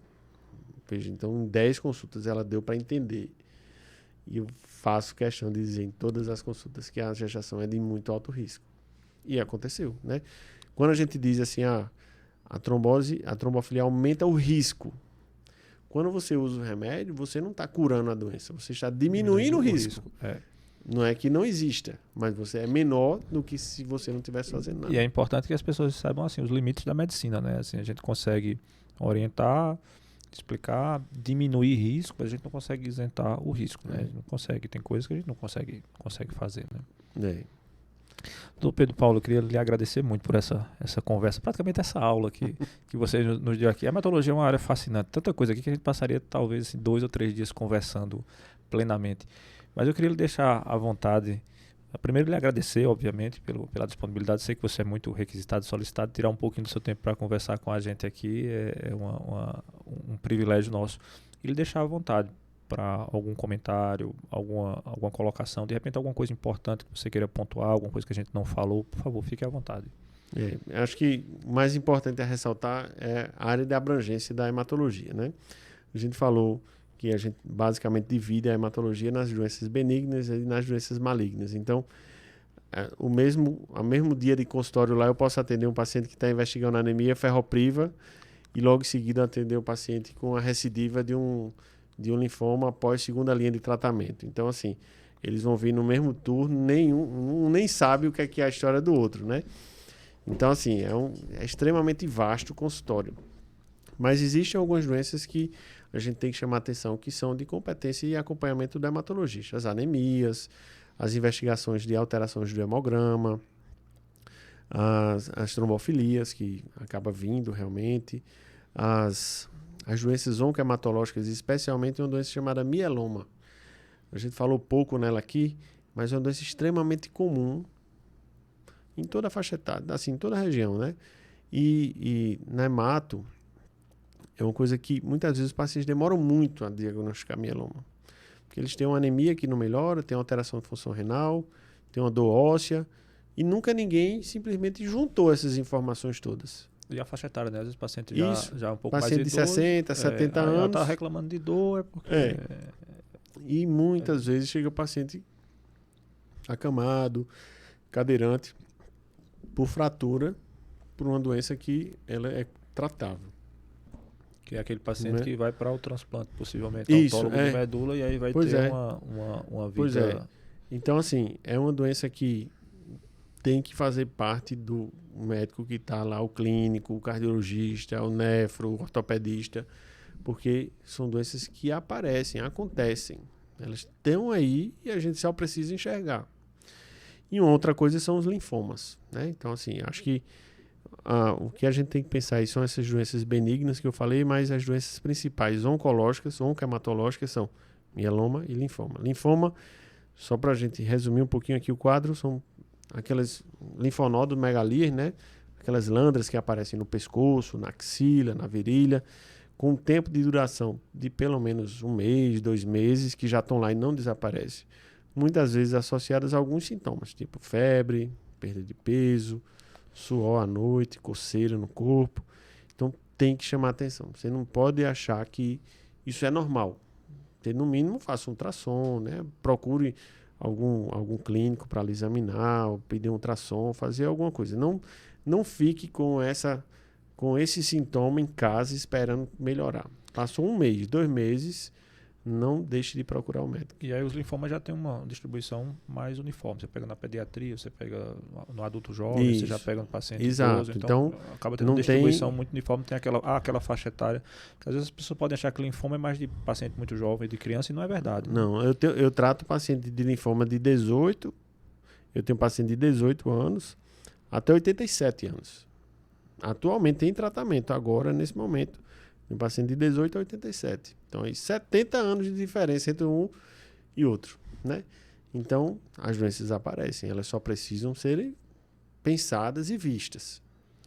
Speaker 2: Veja, então em 10 consultas ela deu para entender. E eu faço questão de dizer em todas as consultas que a gestação é de muito alto risco. E aconteceu, né? Quando a gente diz assim, a trombofilia aumenta o risco. Quando você usa o remédio, você não está curando a doença, você está diminuindo o risco. Não é que não exista, mas você é menor do que se você não estivesse fazendo nada.
Speaker 1: E é importante que as pessoas saibam assim, os limites da medicina, né? Assim, a gente consegue orientar, explicar, diminuir risco, mas a gente não consegue isentar o risco, né? A gente não consegue, tem coisas que a gente não consegue fazer, né? Doutor Pedro Paulo, eu queria lhe agradecer muito por essa conversa, praticamente essa aula que você nos deu aqui. A hematologia é uma área fascinante, tanta coisa aqui que a gente passaria talvez assim, 2 ou 3 dias conversando plenamente. Mas eu queria lhe deixar à vontade, primeiro lhe agradecer, obviamente, pela disponibilidade. Sei que você é muito requisitado, solicitado, tirar um pouquinho do seu tempo para conversar com a gente aqui é um privilégio nosso. E lhe deixar à vontade para algum comentário, alguma colocação, de repente alguma coisa importante que você queira pontuar, alguma coisa que a gente não falou, por favor, fique à vontade.
Speaker 2: Acho que o mais importante a ressaltar é a área de abrangência da hematologia, né? A gente falou que a gente basicamente divide a hematologia nas doenças benignas e nas doenças malignas. Então, ao mesmo dia de consultório lá, eu posso atender um paciente que está investigando anemia ferropriva e logo em seguida atender um paciente com a recidiva de um linfoma após segunda linha de tratamento. Então, assim, eles vão vir no mesmo turno, um nem sabe o que é a história do outro, né? Então, assim, é extremamente vasto o consultório. Mas existem algumas doenças que a gente tem que chamar atenção, que são de competência e acompanhamento do hematologista. As anemias, as investigações de alterações do hemograma, as trombofilias, que acaba vindo realmente, as doenças oncohematológicas, especialmente uma doença chamada mieloma. A gente falou pouco nela aqui, mas é uma doença extremamente comum em toda a faixa etária, assim, em toda a região, né? E na hemato, é uma coisa que muitas vezes os pacientes demoram muito a diagnosticar mieloma. Porque eles têm uma anemia que não melhora, tem uma alteração de função renal, tem uma dor óssea, e nunca ninguém simplesmente juntou essas informações todas.
Speaker 1: E a faixa etária, né? Às vezes o paciente já um pouco
Speaker 2: paciente
Speaker 1: mais idoso.
Speaker 2: De 60, 70
Speaker 1: anos.
Speaker 2: anos.
Speaker 1: Está reclamando de dor, é porque...
Speaker 2: E muitas vezes chega o paciente acamado, cadeirante, por fratura, por uma doença que ela é tratável.
Speaker 1: Que é aquele paciente que vai para o transplante, possivelmente,
Speaker 2: Isso,
Speaker 1: autólogo de medula, e aí vai ter uma vida...
Speaker 2: Pois é. Então, assim, é uma doença que tem que fazer parte do médico que está lá, o clínico, o cardiologista, o nefro, o ortopedista, porque são doenças que aparecem, acontecem. Elas estão aí e a gente só precisa enxergar. E outra coisa são os linfomas, né? Então, assim, acho que o que a gente tem que pensar aí são essas doenças benignas que eu falei, mas as doenças principais oncológicas, oncohematológicas, são mieloma e linfoma. Linfoma, só para a gente resumir um pouquinho aqui o quadro, são aquelas linfonodos megalias, né? Aquelas lândras que aparecem no pescoço, na axila, na virilha, com um tempo de duração de pelo menos 1 mês, 2 meses, que já estão lá e não desaparecem. Muitas vezes associadas a alguns sintomas, tipo febre, perda de peso, suor à noite, coceira no corpo. Então tem que chamar atenção. Você não pode achar que isso é normal. Você, no mínimo, faça um ultrassom, né? Procure algum clínico para lhe examinar, ou pedir um ultrassom, fazer alguma coisa. Não fique com esse sintoma em casa esperando melhorar. Passou 1 mês, 2 meses, não deixe de procurar o médico.
Speaker 1: E aí os linfomas já têm uma distribuição mais uniforme. Você pega na pediatria, você pega no adulto jovem,
Speaker 2: Isso.
Speaker 1: Você já pega no paciente
Speaker 2: Exato.
Speaker 1: idoso. Então acaba tendo uma distribuição muito uniforme. Tem aquela faixa etária. Porque às vezes as pessoas podem achar que linfoma é mais de paciente muito jovem, de criança, e não é verdade.
Speaker 2: Não, eu trato paciente de linfoma de 18, eu tenho paciente de 18 anos até 87 anos. Atualmente tem tratamento, agora, nesse momento. Tem paciente de 18 a 87. Então, aí 70 anos de diferença entre um e outro, né? Então, as doenças aparecem. Elas só precisam serem pensadas e vistas,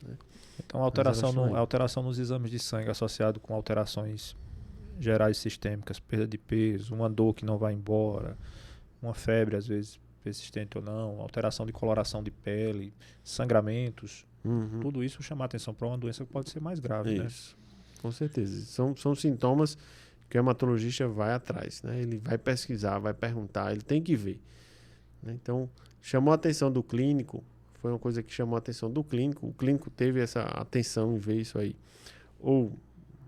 Speaker 2: né?
Speaker 1: Então, alteração nos exames de sangue associado com alterações gerais sistêmicas, perda de peso, uma dor que não vai embora, uma febre, às vezes, persistente ou não, alteração de coloração de pele, sangramentos, tudo isso chama atenção para uma doença que pode ser mais grave,
Speaker 2: isso, né? Com certeza. São sintomas que o hematologista vai atrás, né? Ele vai pesquisar, vai perguntar, ele tem que ver, né? Então, chamou a atenção do clínico, foi uma coisa que chamou a atenção do clínico, o clínico teve essa atenção em ver isso aí. Ou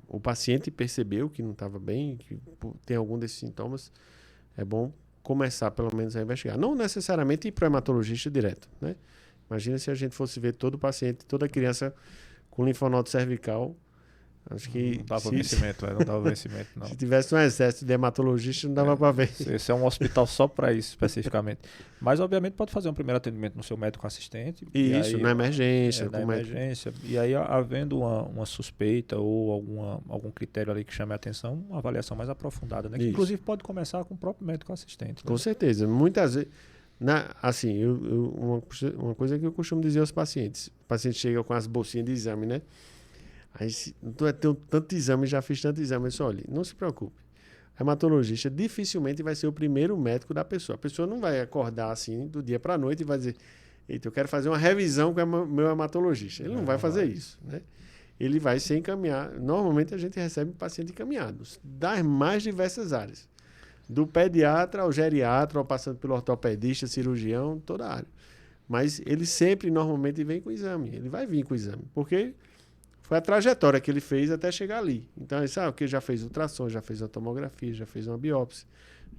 Speaker 2: o paciente percebeu que não estava bem, que tem algum desses sintomas, é bom começar pelo menos a investigar. Não necessariamente ir para o hematologista direto, né? Imagina se a gente fosse ver todo paciente, toda criança com linfonodo cervical. Acho que
Speaker 1: não dava vencimento, não dava vencimento, não.
Speaker 2: Se tivesse um exército de hematologistas, não dava para ver.
Speaker 1: Esse é um hospital só para isso, especificamente. Mas, obviamente, pode fazer um primeiro atendimento no seu médico assistente.
Speaker 2: Isso, na emergência.
Speaker 1: Na emergência. E aí, havendo uma suspeita ou algum critério ali que chame a atenção, uma avaliação mais aprofundada, né? Que, inclusive, pode começar com o próprio médico assistente.
Speaker 2: Com certeza. Muitas vezes... assim, uma coisa que eu costumo dizer aos pacientes. O paciente chega com as bolsinhas de exame, né? Aí, eu tenho tanto exame, já fiz tanto exame. Eu disse, olha, não se preocupe. O hematologista dificilmente vai ser o primeiro médico da pessoa. A pessoa não vai acordar assim do dia para a noite e vai dizer, eita, eu quero fazer uma revisão com o meu hematologista. Ele não vai fazer isso, né? Ele vai ser encaminhado. Normalmente a gente recebe paciente encaminhados das mais diversas áreas. Do pediatra ao geriatra, ao passando pelo ortopedista, cirurgião, toda a área. Mas ele sempre, normalmente, vem com exame. Ele vai vir com exame, porque foi a trajetória que ele fez até chegar ali. Então, ele sabe que já fez ultrassom, já fez uma tomografia, já fez uma biópsia,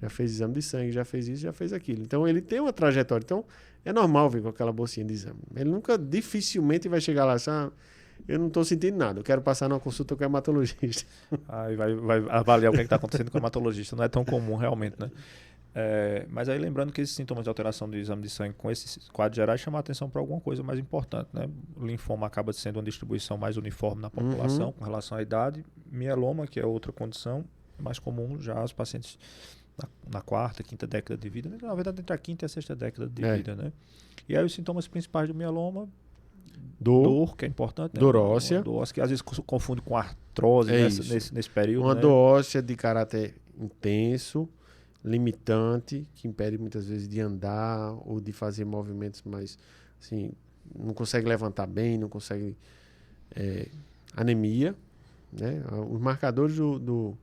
Speaker 2: já fez exame de sangue, já fez isso, já fez aquilo. Então, ele tem uma trajetória. Então, é normal vir com aquela bolsinha de exame. Ele nunca, dificilmente, vai chegar lá e eu não estou sentindo nada, eu quero passar numa consulta com o hematologista.
Speaker 1: Aí vai avaliar o que está acontecendo com o hematologista. Não é tão comum, realmente, né? Mas aí lembrando que esses sintomas de alteração do exame de sangue com esses quadros gerais chamam a atenção para alguma coisa mais importante, né? O linfoma acaba sendo uma distribuição mais uniforme na população com relação à idade. Mieloma, que é outra condição mais comum, já os pacientes na quarta, quinta década de vida, né? Na verdade entre a quinta e a sexta década de vida, né? E aí os sintomas principais do mieloma, dor, que é importante, né?
Speaker 2: Dor óssea.
Speaker 1: Dor óssea, que às vezes confunde com artrose nesse período,
Speaker 2: uma
Speaker 1: né?
Speaker 2: dor óssea de caráter intenso, limitante, que impede muitas vezes de andar ou de fazer movimentos mais, assim, não consegue levantar bem, não consegue... anemia, né? Os marcadores do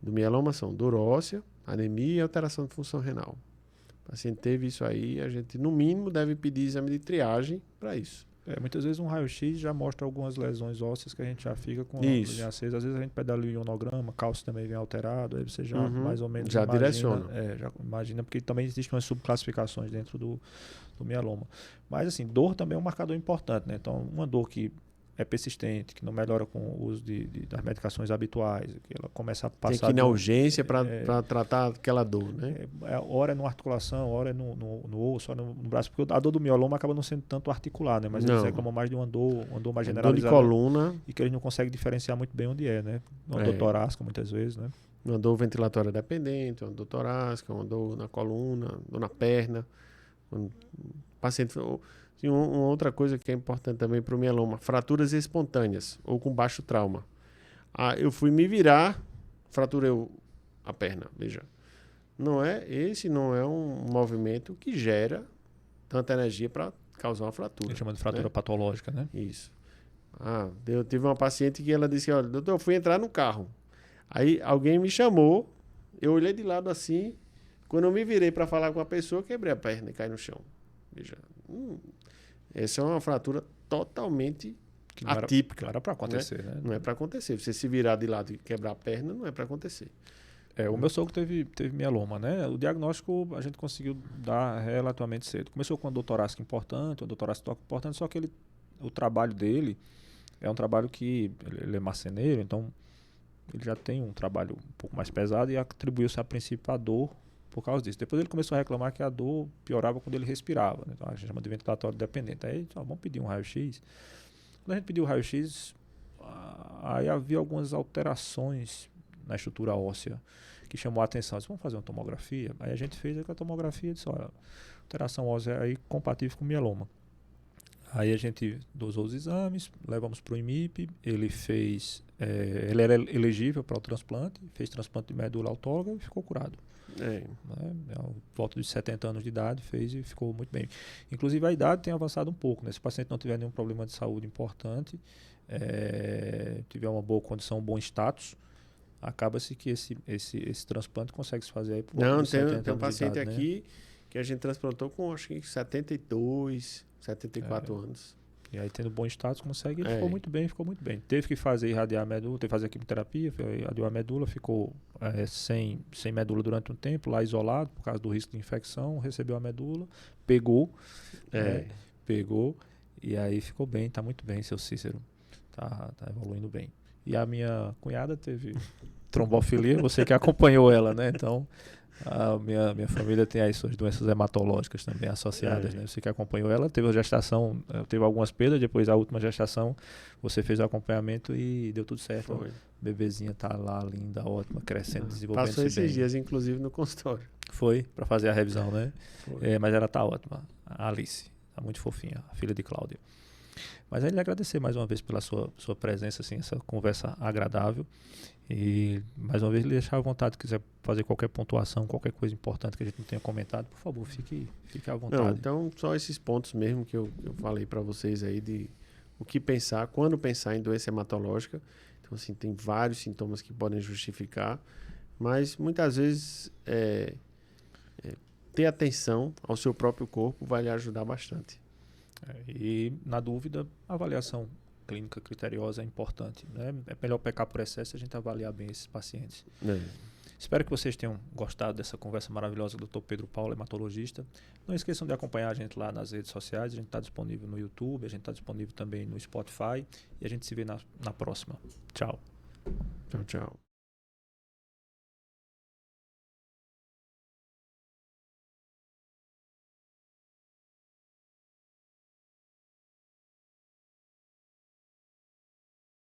Speaker 2: mieloma são dor óssea, anemia e alteração de função renal. O paciente teve isso aí, a gente, no mínimo, deve pedir exame de triagem para isso.
Speaker 1: Muitas vezes um raio-x já mostra algumas lesões ósseas que a gente já fica com
Speaker 2: isso.
Speaker 1: acesa. Às vezes a gente pede ali o ionograma, cálcio também vem alterado, aí você já mais ou menos
Speaker 2: já
Speaker 1: imagina,
Speaker 2: direciona.
Speaker 1: Já imagina, porque também existem umas subclassificações dentro do mieloma. Mas assim, dor também é um marcador importante, né? Então, uma dor que é persistente, que não melhora com o uso das medicações habituais, que ela começa a passar...
Speaker 2: Tem que ir na urgência para tratar aquela dor, né?
Speaker 1: Hora é numa articulação, hora é no osso, hora no braço, porque a dor do mieloma acaba não sendo tanto articular, né? Mas eles reclamam mais de uma dor mais generalizada.
Speaker 2: Dor de coluna.
Speaker 1: E que eles não conseguem diferenciar muito bem onde é, né? Uma dor torácica, muitas vezes, né?
Speaker 2: Uma dor ventilatória dependente, uma dor torácica, uma dor na coluna, dor na perna. O paciente... Uma outra coisa que é importante também para o mieloma, fraturas espontâneas ou com baixo trauma. Eu fui me virar, fraturei a perna, veja. Esse não é um movimento que gera tanta energia para causar uma fratura.
Speaker 1: A gente chama de fratura patológica, né?
Speaker 2: Isso. Eu tive uma paciente que ela disse, olha, doutor, eu fui entrar no carro. Aí alguém me chamou, eu olhei de lado assim, quando eu me virei para falar com a pessoa, quebrei a perna e caí no chão. Veja, essa é uma fratura totalmente atípica.
Speaker 1: Não era para acontecer, né?
Speaker 2: Não é para acontecer. Você se virar de lado e quebrar a perna, não é para acontecer.
Speaker 1: O meu sogro teve mieloma, né? O diagnóstico a gente conseguiu dar relativamente cedo. Começou com uma dor torácica importante, uma dor torácica importante, só que o trabalho dele é um trabalho que ele é marceneiro, então ele já tem um trabalho um pouco mais pesado e atribuiu-se a princípio a dor por causa disso. Depois ele começou a reclamar que a dor piorava quando ele respirava, né? Então a gente chama de ventilatório dependente. Aí vamos pedir um raio-x. Quando a gente pediu o raio-x, aí havia algumas alterações na estrutura óssea que chamou a atenção. Disse, vamos fazer uma tomografia? Aí a gente fez a tomografia e disse, olha, alteração óssea aí compatível com mieloma. Aí a gente dosou os exames, levamos para o IMIP, ele ele era elegível para o transplante, fez transplante de medula autóloga e ficou curado. Volta de 70 anos de idade, fez e ficou muito bem. Inclusive a idade tem avançado um pouco, né? Se o paciente não tiver nenhum problema de saúde importante, tiver uma boa condição, um bom status, acaba-se que esse transplante consegue se fazer aí por volta de 70 anos de idade.
Speaker 2: Tem um paciente aqui,
Speaker 1: né?
Speaker 2: Que a gente transplantou com acho que 72, 74 anos.
Speaker 1: E aí, tendo bom status, consegue. Ele ficou muito bem. Teve que fazer irradiar a medula, teve que fazer quimioterapia, irradiou a medula, ficou sem medula durante um tempo, lá isolado, por causa do risco de infecção, recebeu a medula, pegou, e aí ficou bem, tá muito bem, seu Cícero. Tá evoluindo bem. E a minha cunhada teve trombofilia, você que acompanhou ela, né? Então, a minha família tem aí suas doenças hematológicas também associadas, né? Você que acompanhou ela, teve a gestação, teve algumas perdas, depois a última gestação, você fez o acompanhamento e deu tudo certo.
Speaker 2: Foi.
Speaker 1: Bebezinha tá lá, linda, ótima, crescendo, desenvolvendo-se bem.
Speaker 2: Passou esses dias, inclusive, no consultório.
Speaker 1: Foi, para fazer a revisão, né? Mas ela tá ótima, a Alice, tá muito fofinha, a filha de Cláudia. Mas aí lhe agradecer mais uma vez pela sua presença, assim, essa conversa agradável. E mais uma vez lhe deixar à vontade, se quiser fazer qualquer pontuação, qualquer coisa importante que a gente não tenha comentado, por favor, fique à vontade.
Speaker 2: Não, então, só esses pontos mesmo que eu falei para vocês aí de o que pensar, quando pensar em doença hematológica. Então, assim, tem vários sintomas que podem justificar, mas muitas vezes ter atenção ao seu próprio corpo vai lhe ajudar bastante.
Speaker 1: E, na dúvida, a avaliação clínica criteriosa é importante, né? É melhor pecar por excesso e a gente avaliar bem esses pacientes. Espero que vocês tenham gostado dessa conversa maravilhosa do Dr. Pedro Paulo, hematologista. Não esqueçam de acompanhar a gente lá nas redes sociais. A gente está disponível no YouTube, a gente está disponível também no Spotify. E a gente se vê na próxima. Tchau.
Speaker 2: Tchau, tchau.